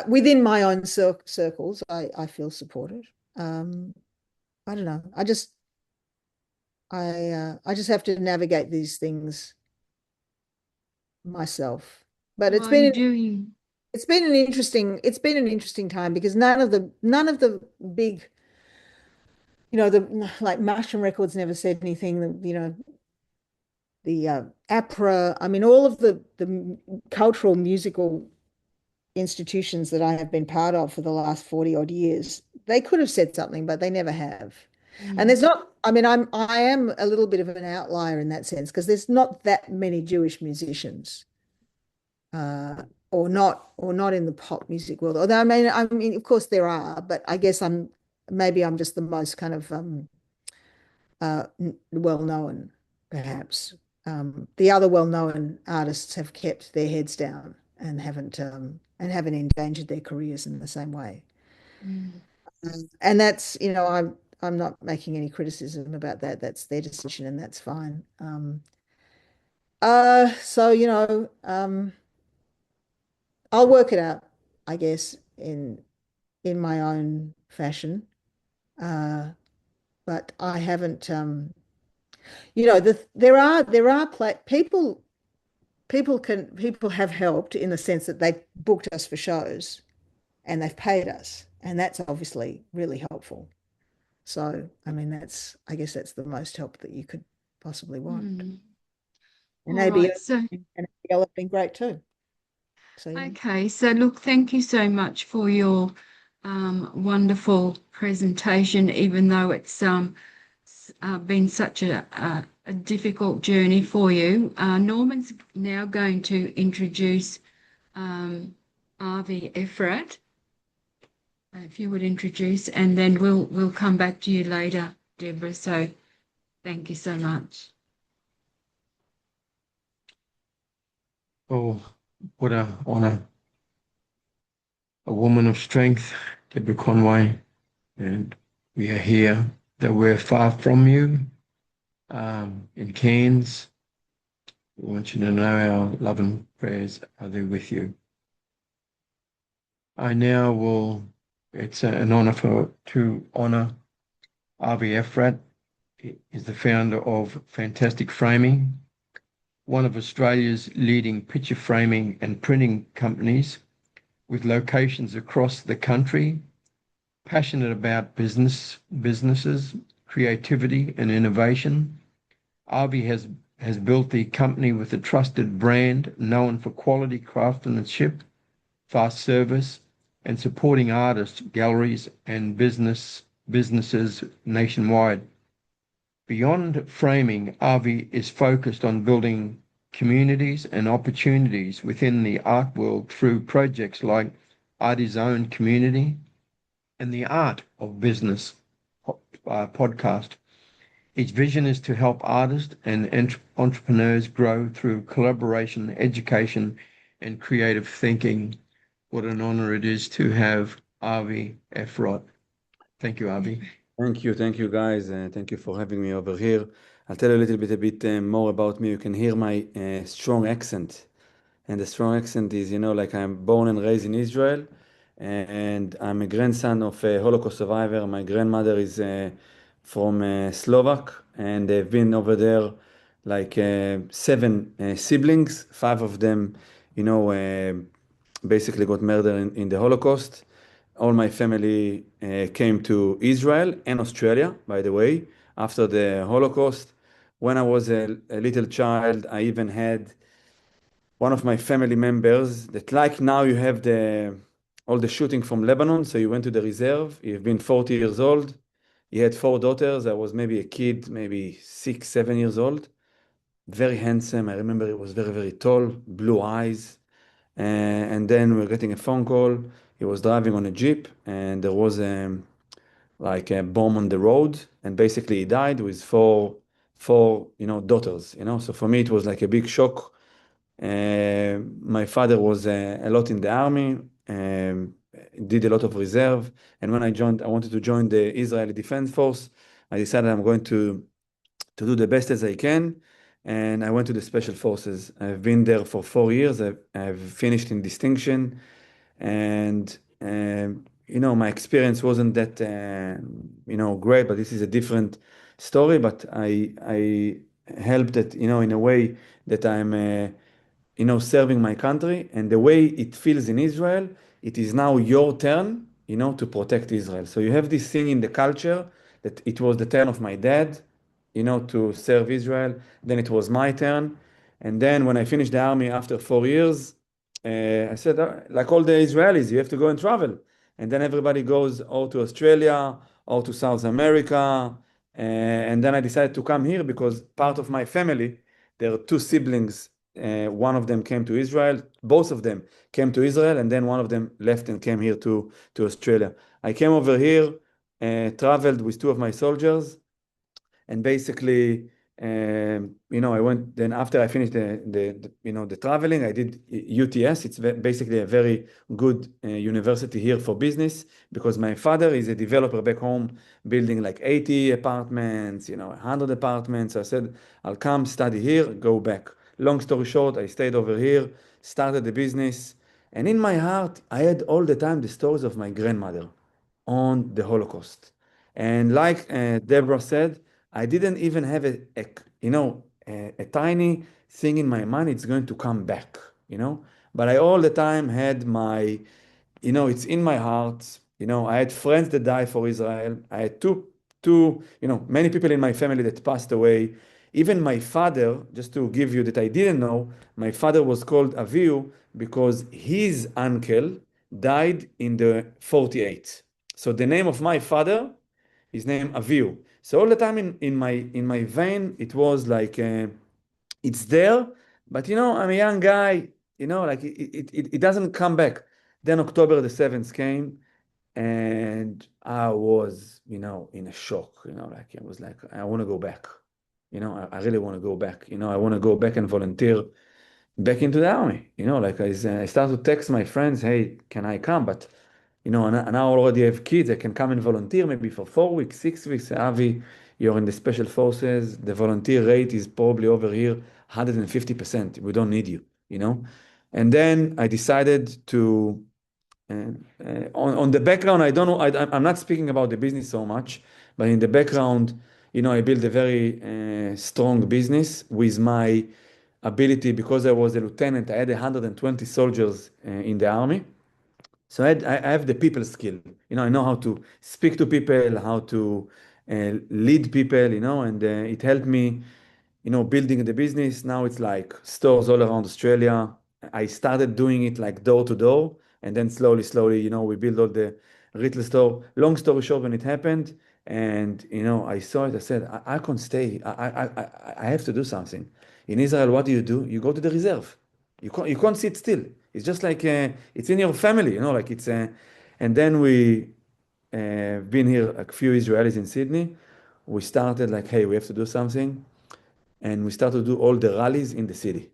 within my own circles, I feel supported. I don't know. I just have to navigate these things myself. But Well, you're doing. it's been an interesting time, because none of the big, the like Mushroom Records never said anything. The APRA, I mean, all of the cultural musical institutions that I have been part of for the last 40 odd years, they could have said something, but they never have. And there's not, I mean, I am a little bit of an outlier in that sense, because there's not that many Jewish musicians, or not in the pop music world. Although I mean, of course there are, but I guess maybe I'm just the most kind of well known, perhaps. The other well known artists have kept their heads down and haven't endangered their careers in the same way. And that's, I'm not making any criticism about that. That's their decision, and that's fine. So I'll work it out, I guess, in my own fashion. But I haven't, people have helped in the sense that they've booked us for shows and they've paid us, and that's obviously really helpful. So, I mean, I guess that's the most help that you could possibly want. And All right, so ABL have been great too. So, yeah. okay, so look, thank you so much for your wonderful presentation, even though it's been such a difficult journey for you. Norman's now going to introduce Avi Efrat. If you would introduce, and then we'll come back to you later, Deborah. So thank you so much. Oh, what a honor. A woman of strength, Deborah Conway, and we are here that we're far from you in Cairns. We want you to know our love and prayers are there with you. I now will, it's an honor to honor Avi Efrat. He is the founder of Fantastic Framing, one of Australia's leading picture framing and printing companies with locations across the country, passionate about businesses, creativity and innovation. Avi has built the company with a trusted brand known for quality craftsmanship, fast service, and supporting artists, galleries, and businesses nationwide. Beyond framing, Avi is focused on building communities and opportunities within the art world through projects like Artie's Own Community and the Art of Business podcast. Its vision is to help artists and entrepreneurs grow through collaboration, education, and creative thinking. What an honor it is to have Avi Efrat. Thank you, Avi. Thank you guys. Thank you for having me over here. I'll tell you a little bit more about me. You can hear my strong accent. And the strong accent is, like I'm born and raised in Israel, and I'm a grandson of a Holocaust survivor. My grandmother is from Slovak, and they've been over there like seven siblings. Five of them, basically got murdered in the Holocaust. All my family came to Israel and Australia, by the way, after the Holocaust. When I was a little child, I even had one of my family members that, like now you have all the shooting from Lebanon, so you went to the reserve, you've been 40 years old, you had four daughters. I was maybe a kid, maybe 6, 7 years old, very handsome. I remember he was very, very tall, blue eyes. And then we're getting a phone call. He was driving on a Jeep, and there was like a bomb on the road, and basically he died with four daughters. So for me it was like a big shock. My father was a lot in the army, did a lot of reserve, and when I wanted to join the Israeli Defense Force. I decided I'm going to do the best as I can, and I went to the Special Forces. I've been there for 4 years. I've finished in distinction, and my experience wasn't that great, but this is a different story. But I helped it, in a way that I'm serving my country, and the way it feels in Israel, it is now your turn, to protect Israel. So you have this thing in the culture that it was the turn of my dad, to serve Israel. Then it was my turn. And then when I finished the army after 4 years, I said, like all the Israelis, you have to go and travel. And then everybody goes or to Australia or to South America. And then I decided to come here because part of my family, there are two siblings. One of them came to Israel. Both of them came to Israel, and then one of them left and came here to Australia. I came over here, traveled with two of my soldiers, and basically, I went. Then after I finished the traveling, I did UTS. It's basically a very good university here for business, because my father is a developer back home, building like 80 apartments, 100 apartments. So I said, I'll come study here, go back. Long story short, I stayed over here, started the business, and in my heart, I had all the time the stories of my grandmother on the Holocaust. And like Deborah said, I didn't even have a tiny thing in my mind, it's going to come back, But I all the time had it's in my heart. I had friends that died for Israel. I had many people in my family that passed away. Even my father, just to give you that I didn't know, my father was called Aviu because his uncle died in the 48. So the name of my father is named Aviu. So all the time in my vein, it was like it's there, but I'm a young guy, like it doesn't come back. Then October the 7th came, and I was, in a shock, like it was like, I want to go back. I really want to go back. I want to go back and volunteer back into the army. Like I started to text my friends, hey, can I come? But and I already have kids. I can come and volunteer maybe for 4 weeks, 6 weeks. Avi, you're in the special forces. The volunteer rate is probably over here 150%. We don't need you. And then I decided to, on the background, I don't know, I'm not speaking about the business so much, but in the background, I built a very strong business with my ability because I was a lieutenant. I had 120 soldiers in the army. So I have the people skill. I know how to speak to people, how to lead people, and it helped me, building the business. Now it's like stores all around Australia. I started doing it like door to door, and then slowly, we build all the retail store. Long story short, when it happened, and I saw it, I said, I can't stay. I have to do something. In Israel, what do? You go to the reserve. You can't sit still. It's just like it's in your family, like it's. And then we been here a few Israelis in Sydney. We started like, hey, we have to do something, and we started to do all the rallies in the city,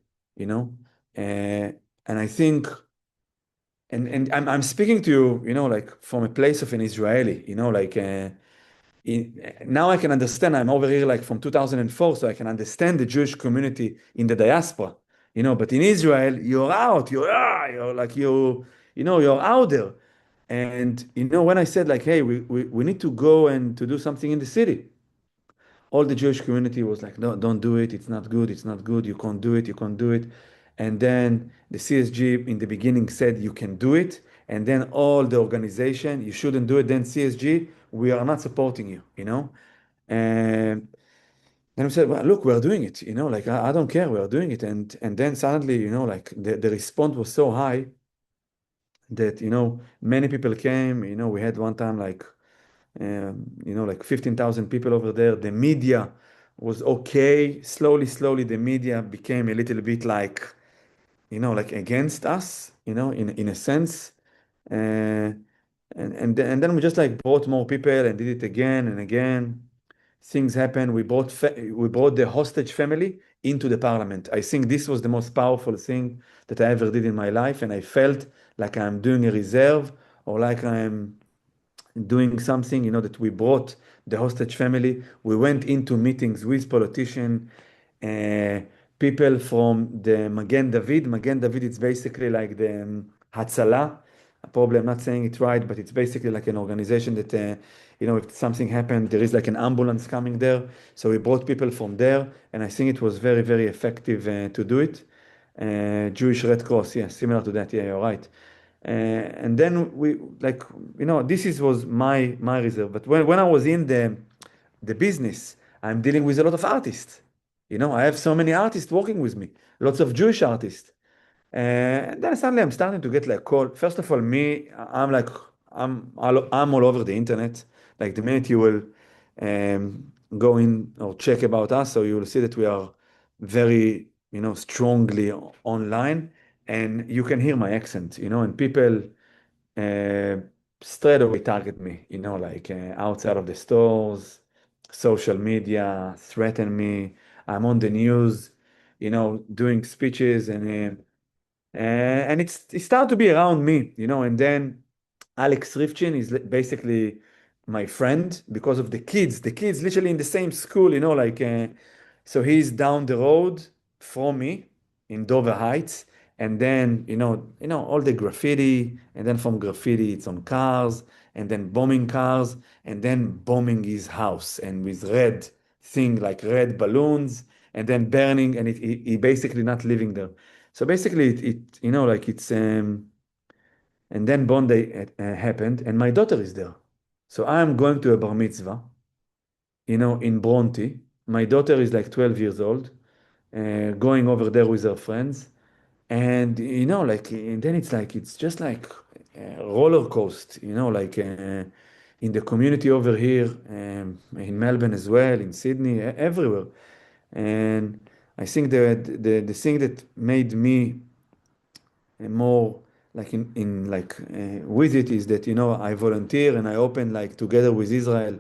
and I think, and I'm speaking to you, like from a place of an Israeli, like. Now I can understand. I'm over here like from 2004, so I can understand the Jewish community in the diaspora, But in Israel, you're out. You're like you're out there. And when I said like, hey, we need to go and to do something in the city, all the Jewish community was like, no, don't do it. It's not good. It's not good. You can't do it. You can't do it. And then the CSG in the beginning said you can do it. And then all the organization, you shouldn't do it. Then CSG, we are not supporting you. And we said, well, look, we're doing it. Like I don't care. We're doing it. And then suddenly, like the response was so high that many people came. We had one time like 15,000 people over there. The media was okay. Slowly, the media became a little bit like against us, in a sense. Uh, and then we just like brought more people and did it again and again. Things happened. We brought the hostage family into the parliament. I think this was the most powerful thing that I ever did in my life, and I felt like I'm doing a reserve or like I'm doing something, that we brought the hostage family. We went into meetings with politicians, uh, people from the Magen David. Magen David is basically like the Hatzalah. Probably I'm not saying it right, but it's basically like an organization that, if something happened, there is like an ambulance coming there. So we brought people from there, and I think it was very, very effective to do it. Jewish Red Cross, yeah, similar to that. Yeah, you're right. And then we like was my reserve. But when I was in the business, I'm dealing with a lot of artists. I have so many artists working with me, lots of Jewish artists. And then suddenly I'm starting to get like call. First of all, I'm like I'm all over the internet. Like the minute you will go in or check about us, so you will see that we are very strongly online, and you can hear my accent, and people uh, straight away target me, like outside of the stores, social media, threaten me. I'm on the news, doing speeches, and it started to be around me, and then Alex Rifchin is basically my friend because of the kids. The kids literally in the same school, like so he's down the road from me in Dover Heights, and then all the graffiti, and then from graffiti it's on cars, and then bombing cars, and then bombing his house, and with red thing like red balloons, and then burning, and he basically not living there. So basically, like it's and then Bondi happened, and my daughter is there. So I'm going to a bar mitzvah, in Bronte. My daughter is like 12 years old, going over there with her friends, and like, and then it's just like a roller coaster, like in the community over here, in Melbourne as well, in Sydney, everywhere. And I think the thing that made me more like in like with it is that I volunteer and I opened like together with Israel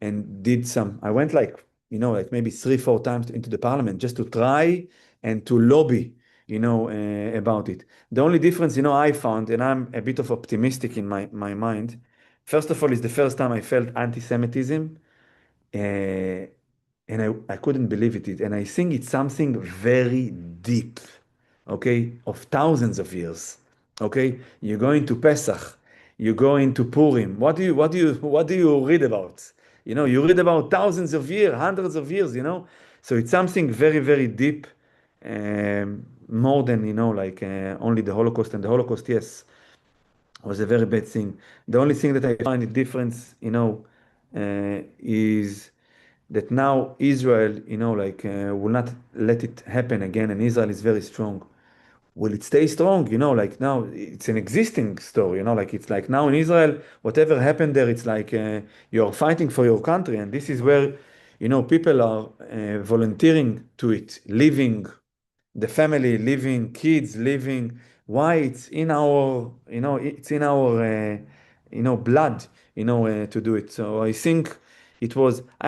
and did some. I went like like maybe 3-4 times into the parliament just to try and to lobby about it. The only difference, I found, and I'm a bit of optimistic in my mind. First of all, it's the first time I felt anti-Semitism, and I couldn't believe it. And I think it's something very deep, okay, of thousands of years. Okay, you go into Pesach, you go into Purim. What do you read about? You read about thousands of years, hundreds of years. So it's something very, very deep, more than only the Holocaust. And the Holocaust, yes, was a very bad thing. The only thing that I find it difference, is that now Israel, will not let it happen again, and Israel is very strong. Will it stay strong? Now it's an existing story, it's like now in Israel, whatever happened there, it's like you're fighting for your country, and this is where, people are volunteering to it, living, the family living, kids living. Why? It's in our, blood, to do it. So I think I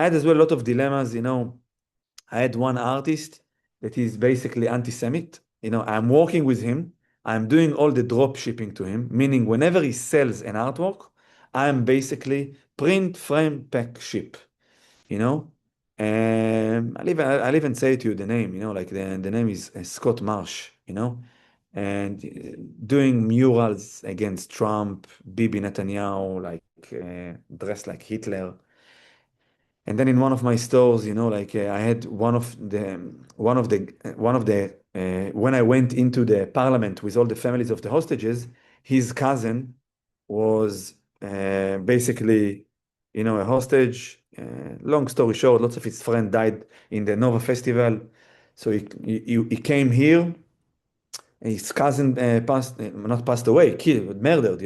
had as well a lot of dilemmas. I had one artist that is basically anti-Semit. I'm working with him. I'm doing all the drop shipping to him, meaning whenever he sells an artwork, I'm basically print, frame, pack, ship. you know. I'll even say to you the name, the name is Scott Marsh, and doing murals against Trump, Bibi Netanyahu, dressed like Hitler. And then in one of my stores, I had when I went into the parliament with all the families of the hostages, his cousin was basically, a hostage. Long story short, lots of his friends died in the Nova Festival. So he came here. His cousin not passed away, killed, murdered,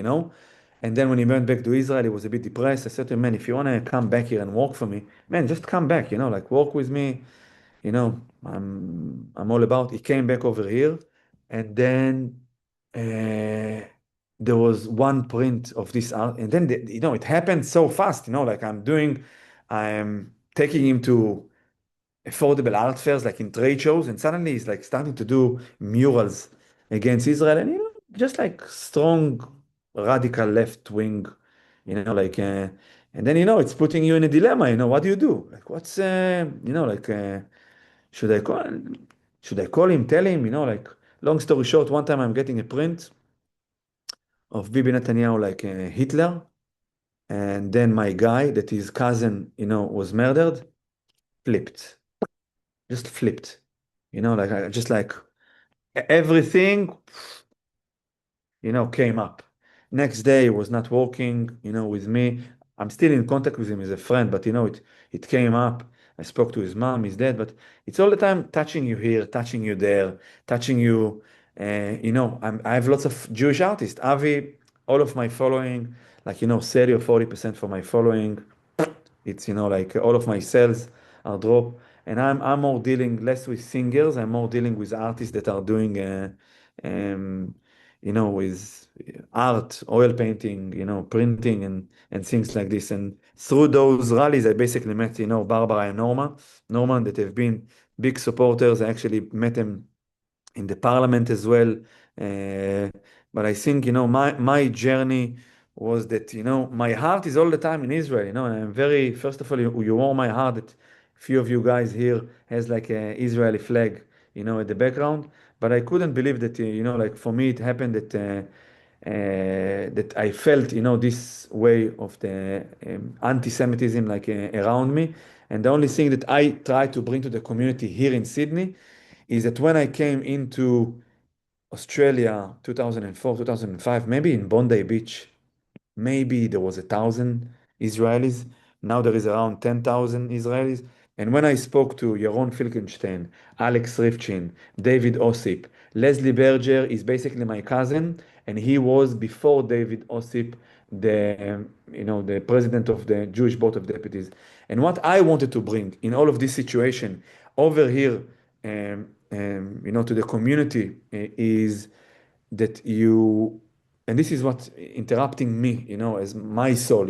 And then when he went back to Israel, he was a bit depressed. I said to him, man, if you want to come back here and work for me, man, just come back, work with me. I'm all about. He came back over here, and then there was one print of this art, and then it happened so fast. I'm taking him to affordable art fairs, like in trade shows, and suddenly he's like starting to do murals against Israel, and just like strong radical left wing, and then it's putting you in a dilemma. What do you do? Like, what's should I call? Should I call him? Tell him? Long story short, one time I'm getting a print of Bibi Netanyahu Hitler, and then my guy, that his cousin, was murdered, flipped, just flipped, just like everything, came up. Next day, he was not working, with me. I'm still in contact with him as a friend, but it came up. I spoke to his mom, his dad, but it's all the time touching you here, touching you there, touching you. I have lots of Jewish artists. Avi, all of my following, 30 or 40% for my following. It's, all of my sales are drop. And I'm more dealing less with singers. I'm more dealing with artists that are doing, with art, oil painting, printing and things like this. And through those rallies, I basically met, Barbara and Norman, that have been big supporters. I actually met them in the parliament as well. But I think, my journey was that, my heart is all the time in Israel, and I'm very, first of all, you warm my heart that a few of you guys here has like a Israeli flag, at the background. But I couldn't believe that, for me, it happened that I felt, this way of the anti-Semitism around me. And the only thing that I try to bring to the community here in Sydney is that when I came into Australia, 2004, 2005, maybe in Bondi Beach, maybe there was 1,000 Israelis. Now there is around 10,000 Israelis. And when I spoke to Yaron Filkenstein, Alex Rifchin, David Osip, Leslie Berger is basically my cousin, and he was before David Osip, the president of the Jewish Board of Deputies. And what I wanted to bring in all of this situation over here, to the community is that and this is what interrupting me, as my soul,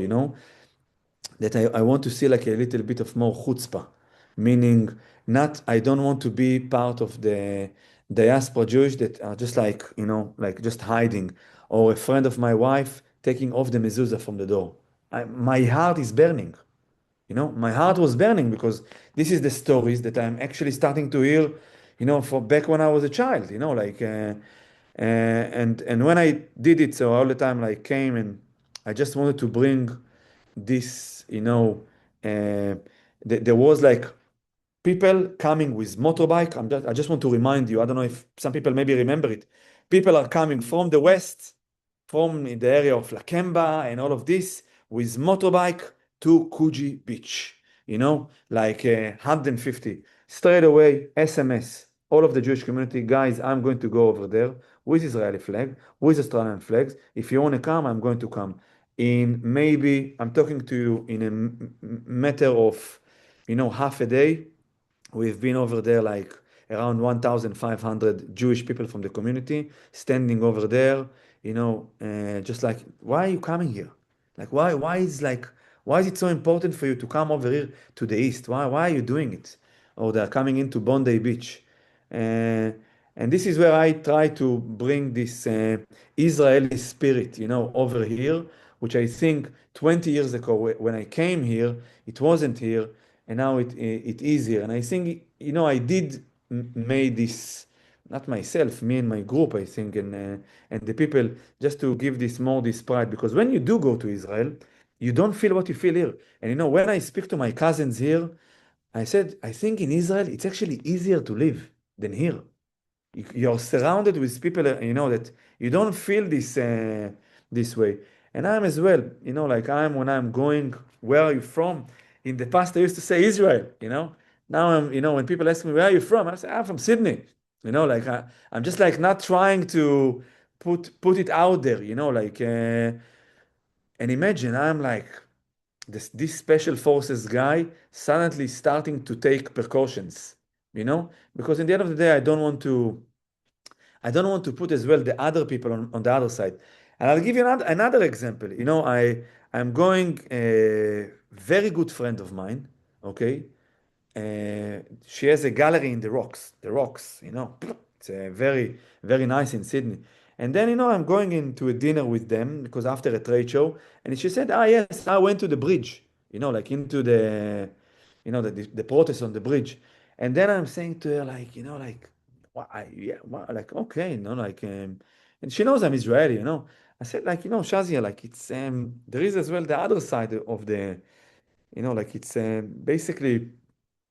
that I want to see like a little bit of more chutzpah, meaning I don't want to be part of diaspora Jewish that are just like, like just hiding, or a friend of my wife taking off the mezuzah from the door. My heart is burning. My heart was burning because this is the stories that I'm actually starting to hear, for back when I was a child, and when I did it, so all the time like came and I just wanted to bring this, there was like people coming with motorbike. I just want to remind you, I don't know if some people maybe remember it. People are coming from the west, from the area of Lakemba and all of this, with motorbike to Coogee Beach, like 150. Straight away, SMS, all of the Jewish community, guys, I'm going to go over there with Israeli flag, with Australian flags. If you want to come, I'm going to come. In maybe, I'm talking to you in a matter of, half a day. We've been over there like around 1,500 Jewish people from the community standing over there, just like, why are you coming here? Like, why is it so important for you to come over here to the east? Why are you doing it? Or they're coming into Bondi Beach. Uh, and this is where I try to bring this Israeli spirit, over here, which I think 20 years ago when I came here, it wasn't here, and now it is here. And I think, I did made this, not myself, me and my group, I think, and the people, just to give this pride, because when you do go to Israel, you don't feel what you feel here. And when I speak to my cousins here, I said, I think in Israel, it's actually easier to live than here. You're surrounded with people, that you don't feel this way. And I'm as well, like when I'm going, where are you from? In the past, I used to say Israel, Now when people ask me, where are you from? I say, I'm from Sydney. Like I'm just like not trying to put it out there, and imagine I'm like this special forces guy suddenly starting to take precautions, because in the end of the day, I don't want to put as well the other people on the other side. And I'll give you another example. I'm going a very good friend of mine, okay? She has a gallery in the Rocks. The Rocks, it's very, very nice in Sydney. And then, I'm going into a dinner with them because after a trade show, and she said, yes, I went to the bridge, like into the protest on the bridge. And then I'm saying to her, like, yeah, like, okay, and she knows I'm Israeli, I said, like, Shazia, like, it's, there is as well the other side of the, like, it's basically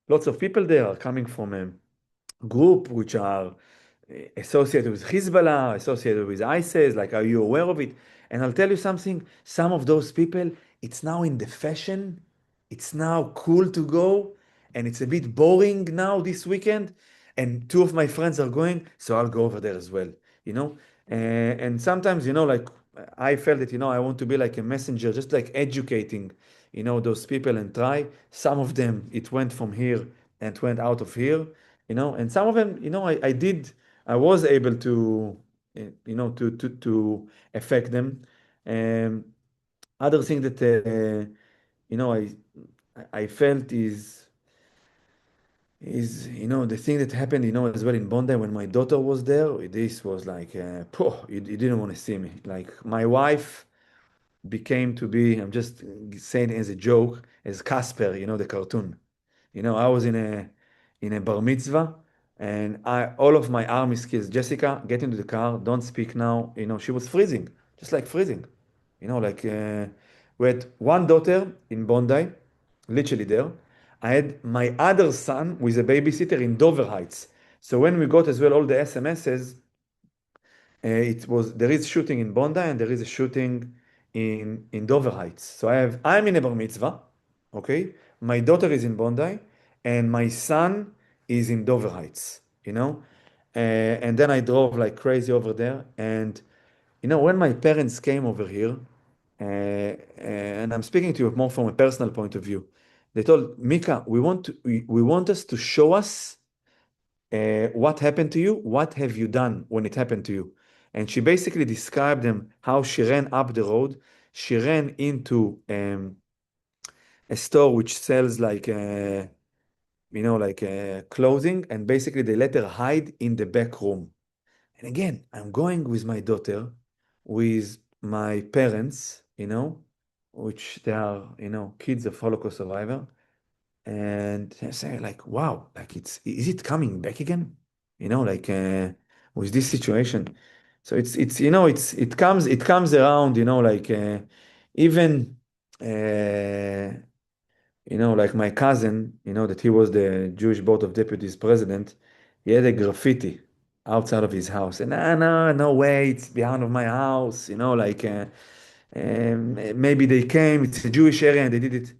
lots of people there are coming from a group which are associated with Hezbollah, associated with ISIS. Like, are you aware of it? And I'll tell you something, some of those people, it's now in the fashion, it's now cool to go, and it's a bit boring now this weekend. And two of my friends are going, so I'll go over there as well, And sometimes, like, I felt that, I want to be like a messenger, just like educating, those people and try. Some of them, it went from here and went out of here, and some of them, I was able to, to affect them. Um, Other thing that, I felt is the thing that happened as well in Bondi when my daughter was there. This was like, you didn't want to see me. Like, my wife became to be, I'm just saying as a joke, as Casper, the cartoon. I was in a bar mitzvah, and all of my army skills, Jessica, get into the car, don't speak now. She was freezing, just like freezing. Like, we had one daughter in Bondi, literally there. I had my other son with a babysitter in Dover Heights. So when we got as well all the SMSs, there is shooting in Bondi and there is a shooting in Dover Heights. So I'm in a bar mitzvah, okay? My daughter is in Bondi, and my son is in Dover Heights, and then I drove like crazy over there. And when my parents came over here, and I'm speaking to you more from a personal point of view, they told Mika, we want us to show us what happened to you, what have you done when it happened to you. And she basically described them how she ran up the road. She ran into a store which sells like clothing, and basically they let her hide in the back room. And again, I'm going with my daughter, with my parents, which they are, kids of Holocaust survivor. And I say like, wow, like is it coming back again? With this situation. So it comes around, even, like my cousin, that he was the Jewish Board of Deputies president, he had a graffiti outside of his house. And no way, it's behind of my house, maybe they came, it's a Jewish area and they did it.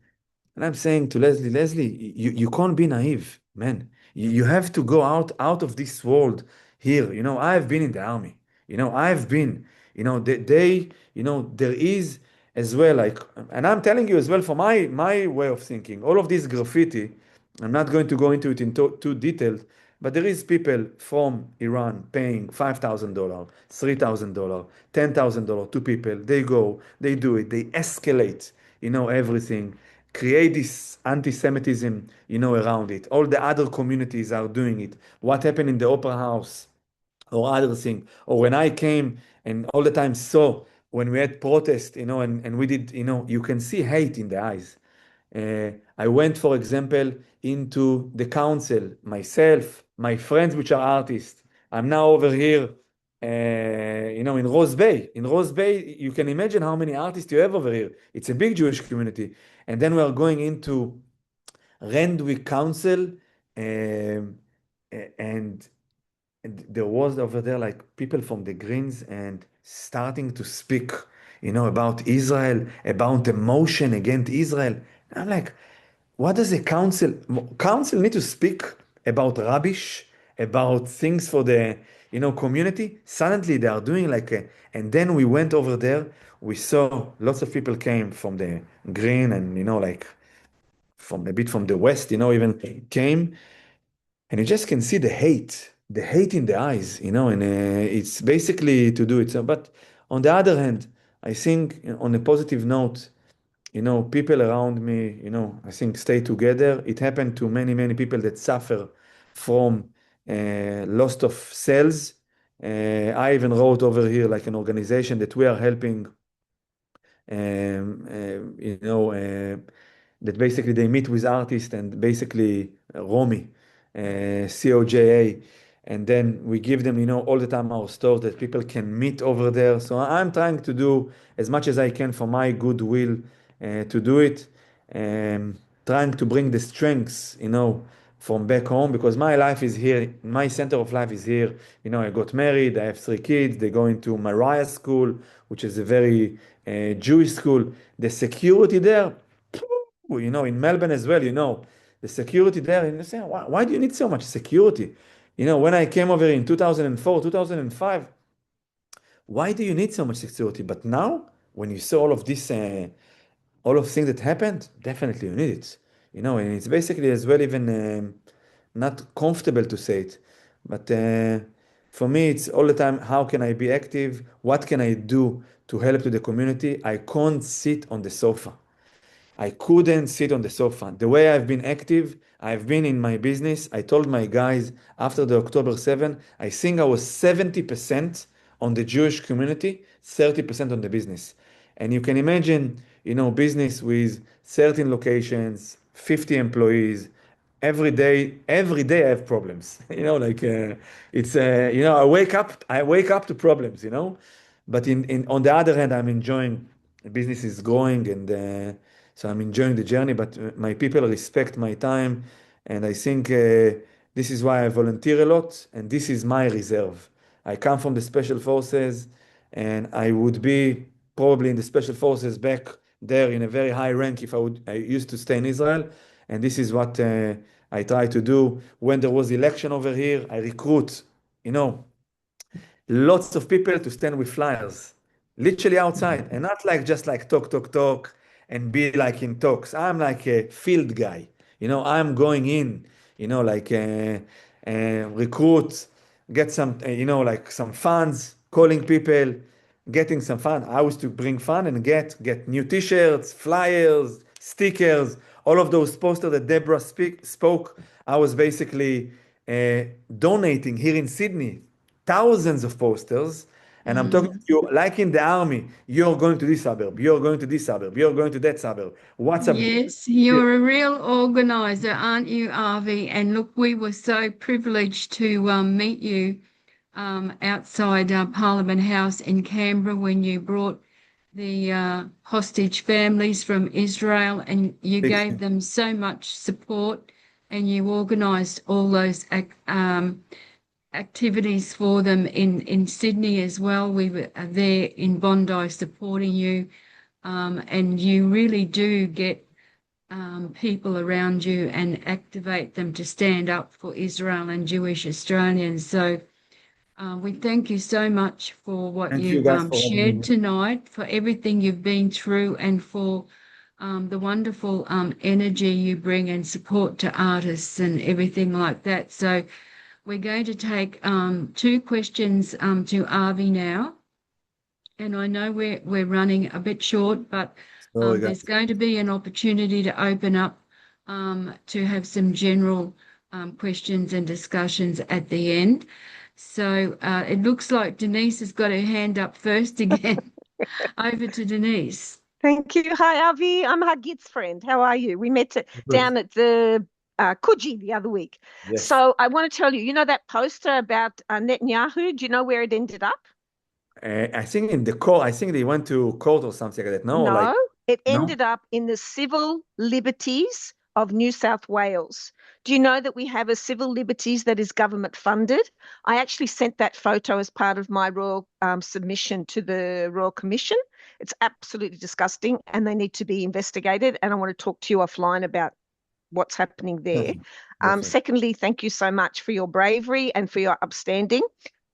And I'm saying to Leslie, you can't be naive, man. You have to go out of this world here. I've been in the army. I've been, there is as well, like, and I'm telling you as well for my way of thinking, all of this graffiti, I'm not going to go into it in too detailed, but there is people from Iran paying $5,000, $3,000, $10,000 to people. They go, they do it, they escalate, everything, create this anti-Semitism, around it. All the other communities are doing it. What happened in the Opera House or other thing, or when I came and all the time saw when we had protest, and we did, you can see hate in the eyes. I went, for example, into the council, myself, my friends, which are artists. I'm now over here, in Rose Bay. In Rose Bay, you can imagine how many artists you have over here. It's a big Jewish community. And then we are going into Randwick Council, and there was over there like people from the Greens and starting to speak, about Israel, about the motion against Israel. I'm like, what does a council need to speak about rubbish, about things for the, community? Suddenly they are doing and then we went over there, we saw lots of people came from the Green and, from a bit from the West, even came, and you just can see the hate in the eyes, and it's basically to do it. So, but on the other hand, I think on a positive note, people around me, I think stay together. It happened to many, many people that suffer from loss of cells. I even wrote over here like an organization that we are helping, um, uh, you know, uh, that basically they meet with artists and basically Romy, COJA, and then we give them, all the time our stores that people can meet over there. So I'm trying to do as much as I can for my goodwill to do it, trying to bring the strengths, from back home because my life is here. My center of life is here. I got married. I have 3 kids. They go into Mariah School, which is a very Jewish school. The security there, in Melbourne as well, the security there, and you say, why do you need so much security? When I came over in 2004, 2005, why do you need so much security? But now, when you saw all of this, all of things that happened, definitely you need it. And it's basically as well even not comfortable to say it, but for me, it's all the time, how can I be active? What can I do to help to the community? I can't sit on the sofa. I couldn't sit on the sofa. The way I've been active, I've been in my business. I told my guys after the October 7, I think I was 70% on the Jewish community, 30% on the business. And you can imagine, business with 13 locations, 50 employees. Every day I have problems. It's I wake up to problems, But in on the other hand, I'm enjoying the business is growing and so I'm enjoying the journey, but my people respect my time. And I think this is why I volunteer a lot. And this is my reserve. I come from the special forces and I would be probably in the special forces back there in a very high rank if I used to stay in Israel. And this is what I try to do. When there was election over here, I recruit, lots of people to stand with flyers, literally outside, and not like just like talk, and be like in talks. I'm like a field guy, I'm going in, recruit, get some, like some funds, calling people, getting some fun. I was to bring fun and get new t-shirts, flyers, stickers, all of those posters that Deborah spoke, I was basically donating here in Sydney thousands of posters. And I'm talking to you like in the army, you're going to this suburb, you're going to this suburb, you're going to that suburb. What's up? Yes, you're a real organizer, aren't you, Avi? And look, we were so privileged to meet you outside Parliament House in Canberra when you brought the hostage families from Israel, and you gave them so much support, and you organised all those activities for them in Sydney as well. We were there in Bondi supporting you, and you really do get people around you and activate them to stand up for Israel and Jewish Australians. So we thank you so much for what Thank you you've guys for having shared me. tonight, for everything you've been through, and for the wonderful energy you bring and support to artists and everything like that. So we're going to take two questions to Avi now. And I know we're running a bit short, but Sorry, there's guys. going to be an opportunity to open up to have some general questions and discussions at the end. So it looks like Denise has got her hand up first again. Over to Denise. Thank you. Hi, Avi. I'm Hagit's friend. How are you? We met down at the Coogee the other week. Yes. So I want to tell you, you know that poster about Netanyahu? Do you know where it ended up? I think in the court, I think they went to court or something like that. No, No, it no? ended up in the civil liberties of New South Wales. Do you know that we have a civil liberties that is government funded? I actually sent that photo as part of my royal submission to the Royal Commission. It's absolutely disgusting and they need to be investigated. And I want to talk to you offline about what's happening there. Perfect. Secondly, thank you so much for your bravery and for your upstanding.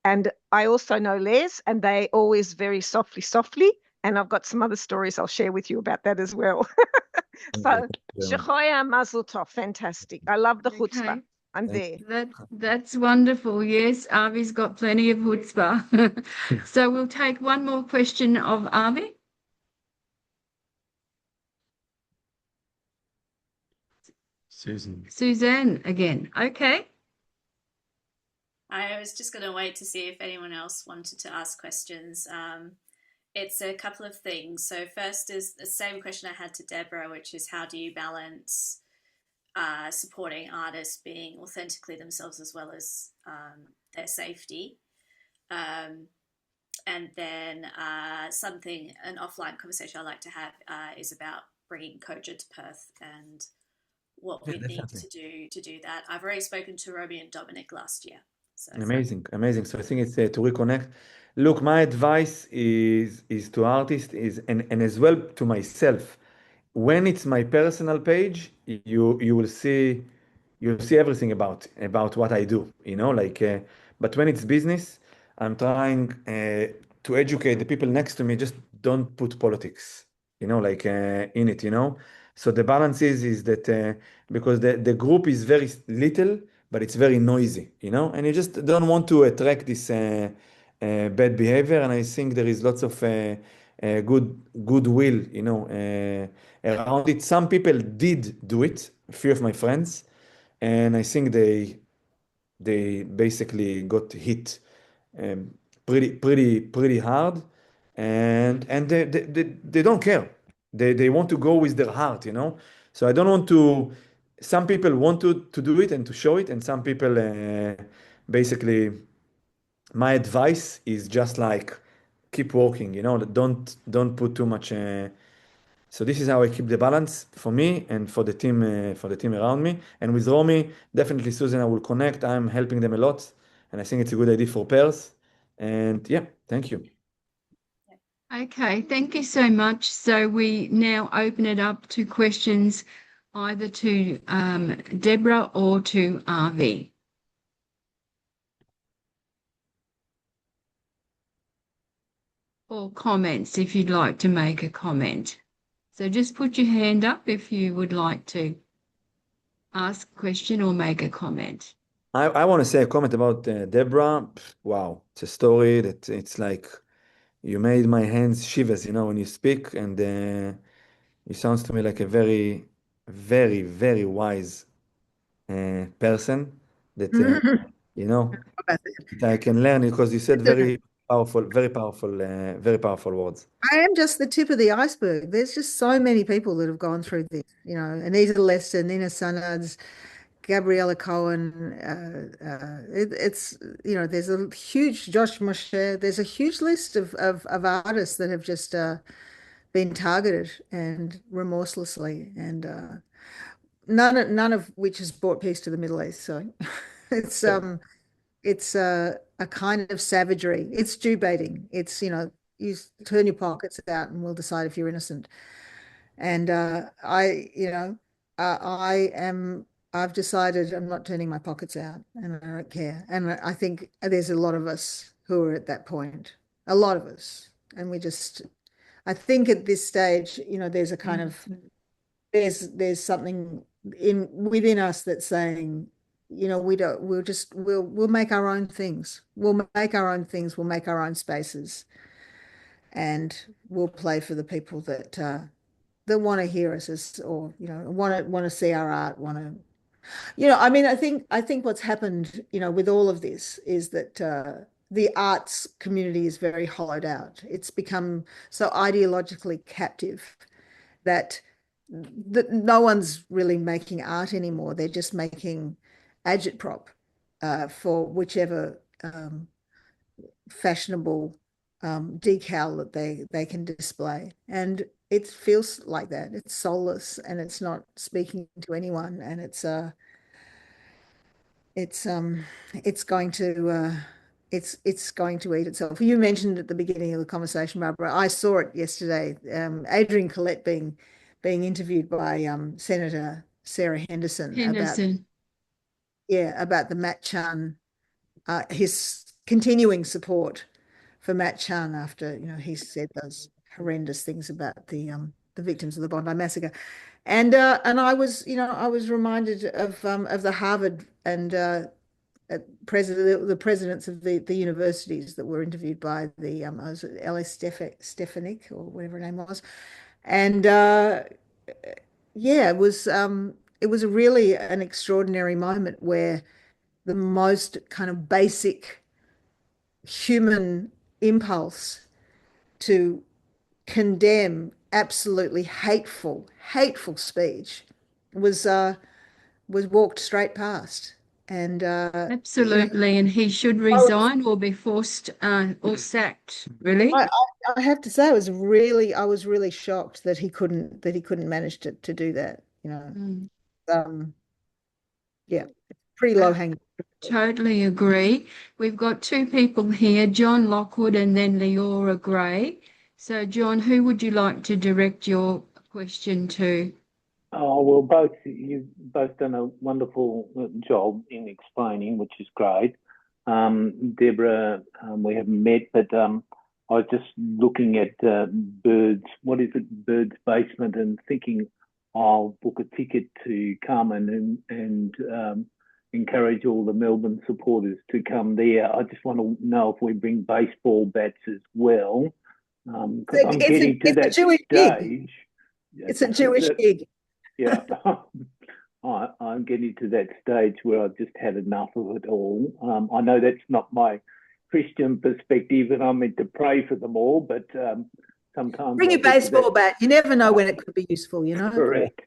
And I also know Les, and they always very softly. And I've got some other stories I'll share with you about that as well. So, Shechoya Mazel Tov, fantastic. I love the chutzpah. Okay. I'm there. That's wonderful. Yes, Avi's got plenty of chutzpah. So we'll take one more question of Avi. Suzanne again. Okay. I was just going to wait to see if anyone else wanted to ask questions. It's a couple of things. So first is the same question I had to Deborah, which is how do you balance supporting artists being authentically themselves as well as their safety? And then an offline conversation I like to have is about bringing Koja to Perth and what we need to do that. I've already spoken to Romy and Dominic last year. So. Amazing. So I think it's to reconnect. Look, my advice is to artists and as well to myself. When it's my personal page, you will see everything about what I do. But when it's business, I'm trying to educate the people next to me. Just don't put politics. In it. So the balance is that because the group is very little, but it's very noisy, and you just don't want to attract this bad behavior. And I think there is lots of goodwill, around it. Some people did do it, a few of my friends, and I think they basically got hit pretty hard, and they don't care. They want to go with their heart, So I don't want to. Some people want to do it and to show it, and some people basically. My advice is just like keep working, Don't put too much. So this is how I keep the balance for me and for the team around me. And with Romy, definitely Susan, I will connect. I'm helping them a lot, and I think it's a good idea for Perth. And yeah, thank you. Okay, thank you so much. So we now open it up to questions either to Deborah or to Avi. Or comments if you'd like to make a comment. So just put your hand up if you would like to ask a question or make a comment. I want to say a comment about Deborah. Wow, it's a story that it's like you made my hands shivers, when you speak, and it sounds to me like a very very, very wise person that, you know, that I can learn because you said very powerful, very powerful words. I am just the tip of the iceberg. There's just so many people that have gone through this, you know, Anita Lester, Nina Sanads, Gabriella Cohen. It's, you know, there's a huge, Josh Moshe, there's a huge list of artists that have just been targeted and remorselessly, and none of which has brought peace to the Middle East. So it's it's a kind of savagery. It's Jew baiting. It's, you know, you turn your pockets out and we'll decide if you're innocent. And I've decided I'm not turning my pockets out and I don't care. And I think there's a lot of us who are at that point, a lot of us. And I think at this stage, you know, there's a kind of, there's something within us that's saying, you know, we'll make our own things. We'll make our own things. We'll make our own spaces, and we'll play for the people that want to hear us, or, you know, want to see our art, want to, you know, I mean, I think what's happened, you know, with all of this is that the arts community is very hollowed out. It's become so ideologically captive that no one's really making art anymore. They're just making agitprop for whichever fashionable decal that they can display. And it feels like that. It's soulless and it's not speaking to anyone. And it's going to it's going to eat itself. You mentioned at the beginning of the conversation, Barbara, I saw it yesterday. Adrian Collette being interviewed by Senator Sarah Henderson about the Matt Chan, his continuing support for Matt Chan after, you know, he said those horrendous things about the victims of the Bondi massacre. And I was, you know, I was reminded of the Harvard and the presidents of the universities that were interviewed by the Ellis Stefanik or whatever her name was, and yeah, it was really an extraordinary moment where the most kind of basic human impulse to condemn absolutely hateful speech was walked straight past. And absolutely, you know, and he should resign or be forced or sacked. Really, I have to say, I was really shocked that he couldn't manage to do that. You know, yeah, pretty low hanging. Totally agree. We've got two people here, John Lockwood and then Leora Gray. So, John, who would you like to direct your question to? Oh, well, you've both done a wonderful job in explaining, which is great. Deborah, we haven't met, but I was just looking at Bird's Basement, and thinking I'll book a ticket to come and encourage all the Melbourne supporters to come there. I just want to know if we bring baseball bats as well, because I'm getting to that stage. It's a Jewish gig. Yeah, I'm getting to that stage where I've just had enough of it all. I know that's not my Christian perspective, and I'm meant to pray for them all, but sometimes bring a baseball bat. You never know when it could be useful, you know. Correct.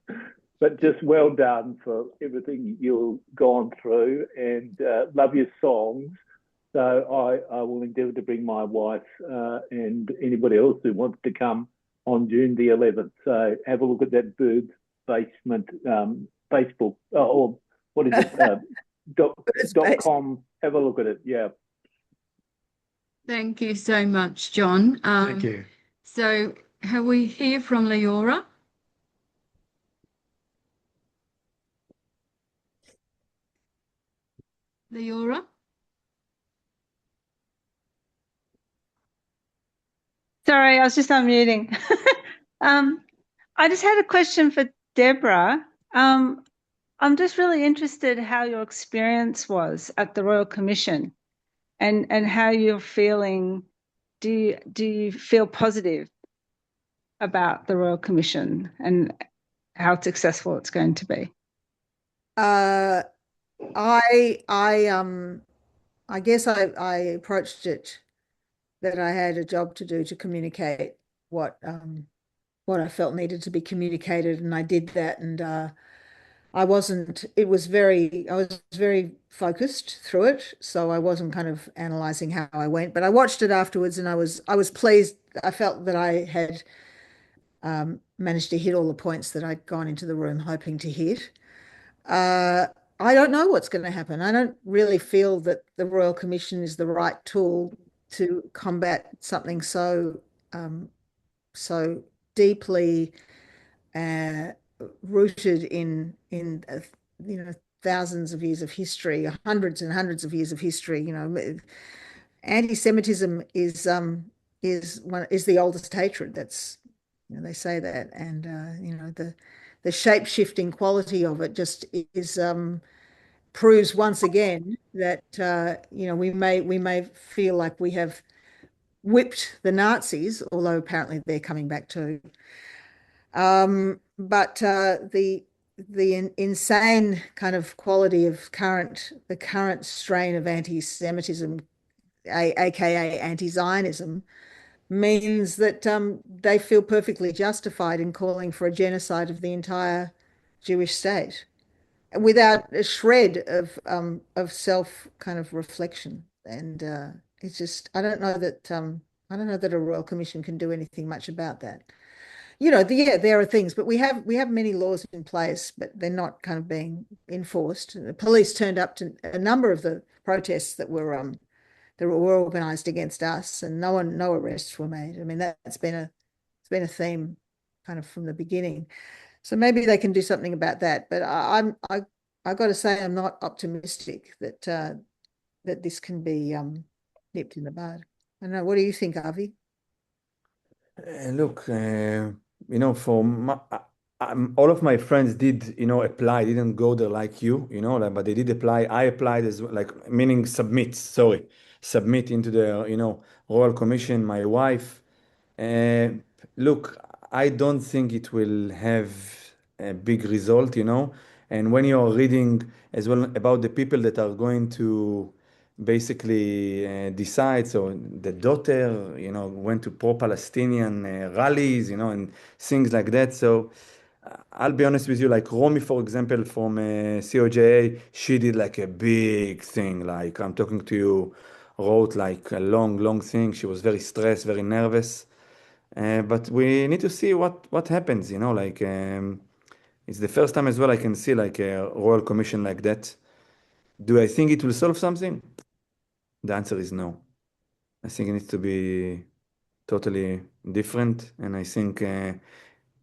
But just well done for everything you've gone through, and love your songs. So I will endeavour to bring my wife and anybody else who wants to come on June the 11th. So have a look at that Bird's Basement Facebook, or what is it? .com. Have a look at it. Yeah. Thank you so much, John. Thank you. So, have we hear from Leora? Leora? Sorry, I was just unmuting. I just had a question for Deborah. I'm just really interested how your experience was at the Royal Commission, and how you're feeling. Do you feel positive about the Royal Commission, and how successful it's going to be? I guess I approached it that I had a job to do to communicate what I felt needed to be communicated, and I did that. And I was very focused through it, so I wasn't kind of analyzing how I went, but I watched it afterwards, and I was pleased. I felt that I had managed to hit all the points that I'd gone into the room hoping to hit. I don't know what's going to happen. I don't really feel that the Royal Commission is the right tool to combat something so deeply rooted in thousands of years of history, hundreds and hundreds of years of history. Anti-Semitism is the oldest hatred. That's they say that, and the shape-shifting quality of it just is proves once again that we may feel like we have whipped the Nazis, although apparently they're coming back too. But the insane kind of quality of the current strain of anti-Semitism, aka anti-Zionism, means that they feel perfectly justified in calling for a genocide of the entire Jewish state without a shred of self kind of reflection. And it's just I don't know that a Royal Commission can do anything much about that. There are things, but we have many laws in place, but they're not kind of being enforced. The police turned up to a number of the protests that were organized against us, and no arrests were made. I mean, it's been a theme kind of from the beginning. So maybe they can do something about that. But I got to say I'm not optimistic that this can be nipped in the bud. I don't know. What do you think, Avi? Look, all of my friends did, apply, didn't go there like you, but they did apply. I applied as well, like, meaning submit into the, Royal Commission, my wife. Look, I don't think it will have a big result, and when you're reading as well about the people that are going to basically decide. So the daughter, went to pro-Palestinian rallies, and things like that. So I'll be honest with you, like Romy, for example, from COJA, she did like a big thing. Like I'm talking to you, wrote like a long, long thing. She was very stressed, very nervous. But we need to see what happens, like it's the first time as well I can see like a Royal Commission like that. Do I think it will solve something? The answer is no. I think it needs to be totally different. And I think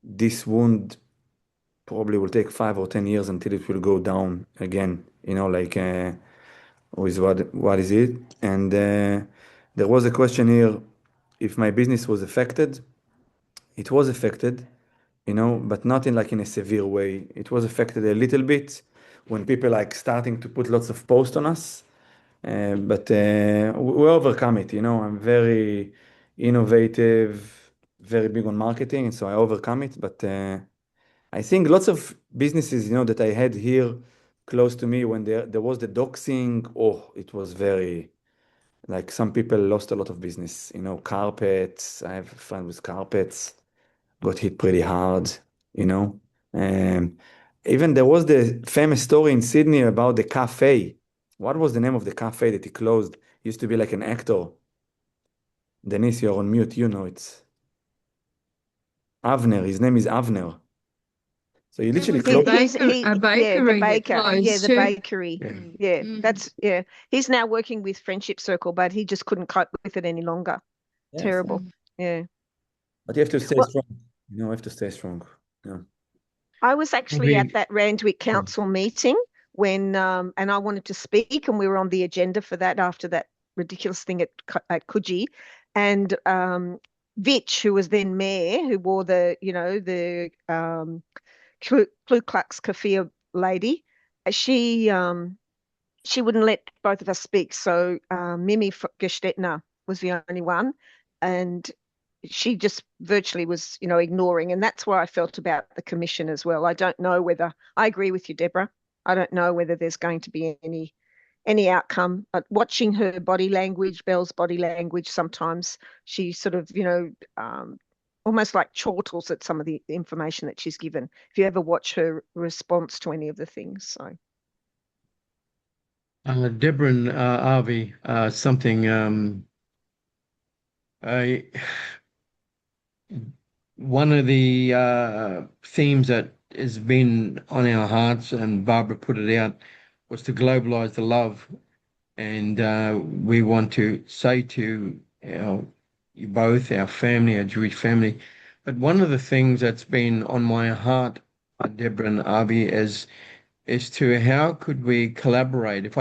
this wound probably will take 5 or 10 years until it will go down again, like with what is it? And there was a question here, if my business was affected. It was affected, but not in a severe way. It was affected a little bit when people like starting to put lots of posts on us. But we overcome it. I'm very innovative, very big on marketing, and so I overcome it. But I think lots of businesses, that I had here close to me when there was the doxing, it was very, like some people lost a lot of business. Carpets. I have a friend with carpets, got hit pretty hard, you know. Um, Even there was the famous story in Sydney about the cafe. What was the name of the cafe that he closed? Used to be like an actor. Denise, you're on mute. It's Avner. His name is Avner. So he literally a closed. bakery the baker. closed The too. bakery. Yeah. Yeah, He's now working with Friendship Circle, but he just couldn't cope with it any longer. Yes. Terrible. Yeah. But you have to stay strong. You have to stay strong. Yeah. I was actually at that Randwick Council meeting when, and I wanted to speak, and we were on the agenda for that after that ridiculous thing at Coogee, and Vitch, who was then mayor, who wore the Ku Klux Kafir lady, she wouldn't let both of us speak. So Mimi Gestetner was the only one, and she just virtually was, ignoring. And that's what I felt about the commission as well. I don't know whether, I agree with you, Deborah. I don't know whether there's going to be any outcome. But watching her body language, Belle's body language, sometimes she sort of, almost like chortles at some of the information that she's given. If you ever watch her response to any of the things, so. Deborah and Avi, something one of the themes that has been on our hearts, and Barbara put it out, was to globalize the love. And we want to say to both our family, our Jewish family, but one of the things that's been on my heart, Deborah and Avi, is to how could we collaborate? If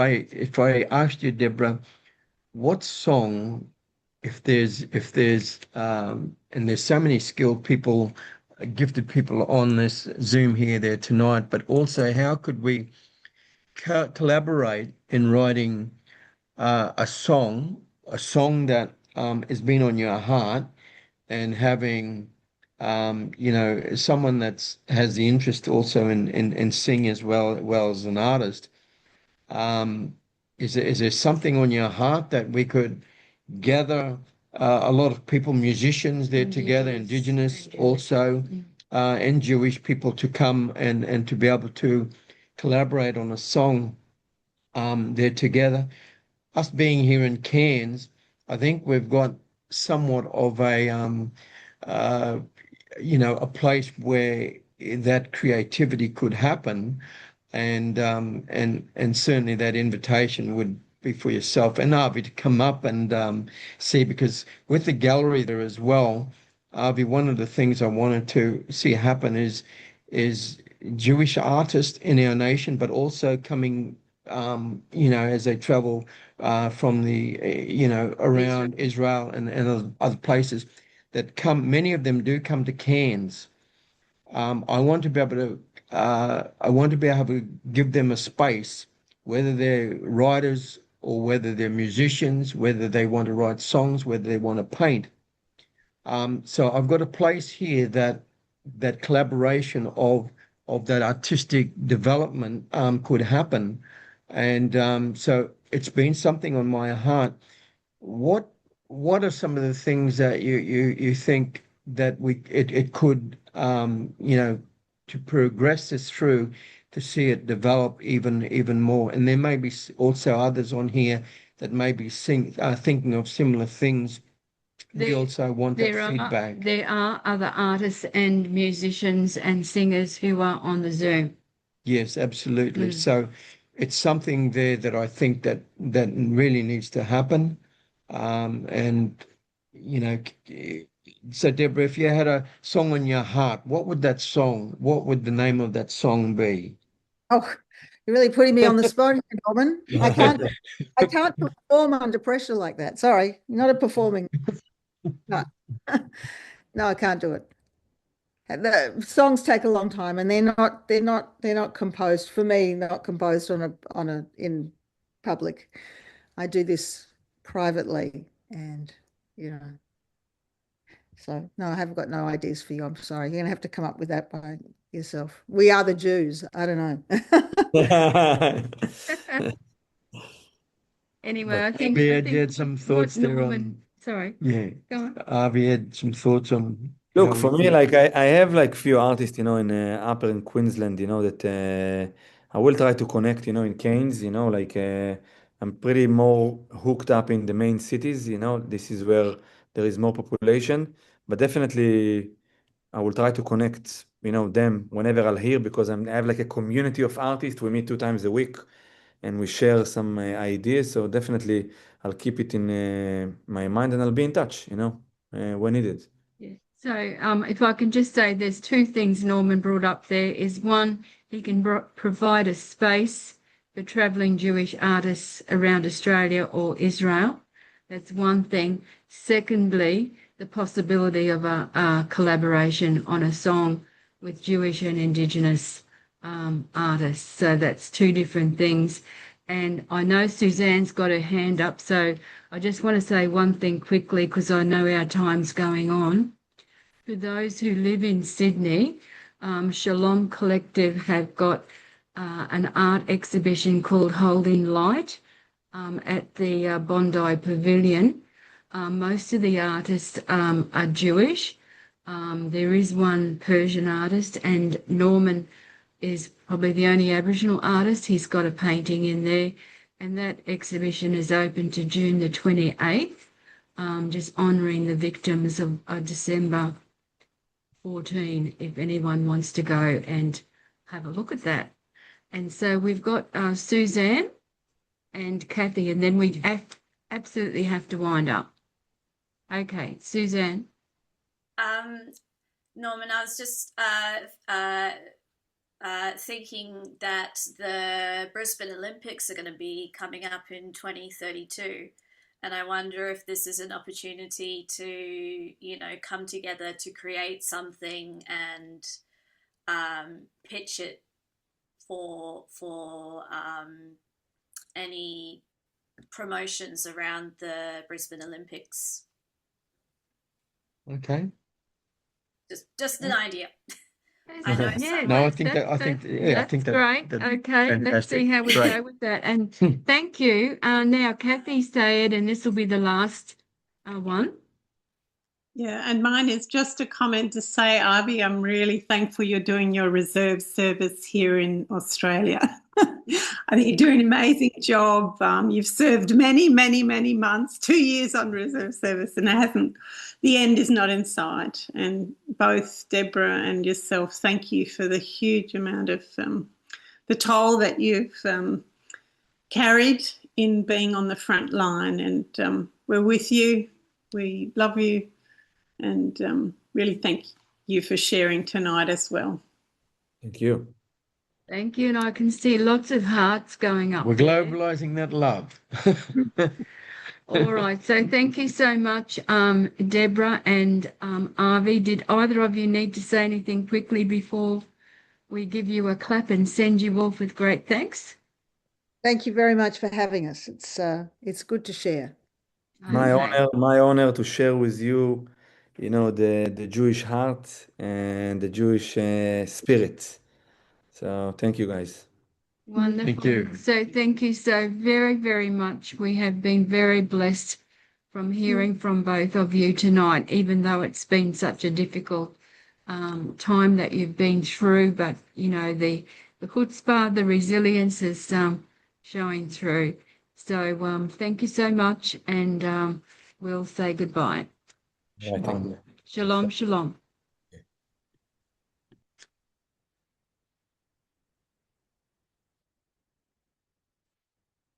I asked you, Deborah, what song, if there's and there's so many skilled people, gifted people on this Zoom here there tonight, but also how could we collaborate in writing a song that has been on your heart, and having someone that's has the interest also in singing as well as an artist. Is there something on your heart that we could gather a lot of people, musicians there together, Indigenous also, and Jewish people to come and to be able to collaborate on a song there together? Us being here in Cairns, I think we've got somewhat of a place where that creativity could happen, and certainly that invitation would be for yourself and Avi to come up and see, because with the gallery there as well, Avi, one of the things I wanted to see happen is Jewish artists in our nation, but also coming, as they travel from the, around Israel and other places that come. Many of them do come to Cairns. I want to be able to, give them a space, whether they're writers or whether they're musicians, whether they want to write songs, whether they want to paint. So I've got a place here that collaboration of that artistic development could happen, and so it's been something on my heart. What what are some of the things that you think that it could to progress this through, to see it develop even more? And there may be also others on here that may be thinking of similar things. We also want that feedback. There are other artists and musicians and singers who are on the Zoom. Yes, absolutely. So it's something there that I think that really needs to happen. And so Deborah, if you had a song on your heart, what would the name of that song be? Oh, you're really putting me on the spot, Norman. I can't perform under pressure like that. Sorry, not a performing. No, no, I can't do it. The songs take a long time, and they're not composed for me. Not composed in public. I do this privately, and so no, I haven't got no ideas for you. I'm sorry. You're gonna have to come up with that by yourself. We are the Jews. I don't know. Anyway, I think we had some thoughts there on. Sorry. Yeah. Go on. Avi had some thoughts on. Look, for me, like I have like few artists, in Upper in Queensland, that I will try to connect, in Cairns, like I'm pretty more hooked up in the main cities, this is where there is more population, but definitely I will try to connect, them whenever I'll hear, because I have like a community of artists. We meet 2 times a week and we share some ideas. So definitely I'll keep it in my mind, and I'll be in touch, when needed. Yeah. So if I can just say, there's two things Norman brought up there. Is one, he can provide a space for travelling Jewish artists around Australia or Israel. That's one thing. Secondly, the possibility of a collaboration on a song with Jewish and Indigenous artists. So that's two different things. And I know Suzanne's got her hand up, so I just want to say one thing quickly because I know our time's going on. For those who live in Sydney, Shalom Collective have got an art exhibition called Holding Light at the Bondi Pavilion. Most of the artists are Jewish. There is one Persian artist, and Norman is probably the only Aboriginal artist. He's got a painting in there, and that exhibition is open to June the 28th, just honouring the victims of December 14, if anyone wants to go and have a look at that. And so we've got Suzanne and Kathy, and then we absolutely have to wind up. Okay, Suzanne. Norman, I was just thinking that the Brisbane Olympics are going to be coming up in 2032. And I wonder if this is an opportunity to, you know, come together to create something and pitch it for any promotions around the Brisbane Olympics. Okay. Just an idea. I know. Yeah, No, I think that's great. Okay, let's see how we go with that. And thank you. Now, Kathy said, and this will be the last one. Yeah, and mine is just a comment to say, Ivy, I'm really thankful you're doing your reserve service here in Australia. I think you're doing an amazing job. You've served many, many, many months, 2 years on reserve service, and the end is not in sight. And both Deborah and yourself, thank you for the huge amount of the toll that you've carried in being on the front line. And we're with you. We love you. And really thank you for sharing tonight as well. Thank you. Thank you. And I can see lots of hearts going up. We're globalizing that love. All right. So thank you so much, Deborah and Avi. Did either of you need to say anything quickly before we give you a clap and send you off with great thanks? Thank you very much for having us. It's good to share. Okay. My honor to share with you, you know, the Jewish heart and the Jewish spirit. So thank you, guys. Wonderful. Thank you. So thank you so very, very much. We have been very blessed from hearing from both of you tonight, even though it's been such a difficult time that you've been through. But, you know, the chutzpah, the resilience is showing through. So thank you so much, and we'll say goodbye. Right, thank you. Shalom, shalom.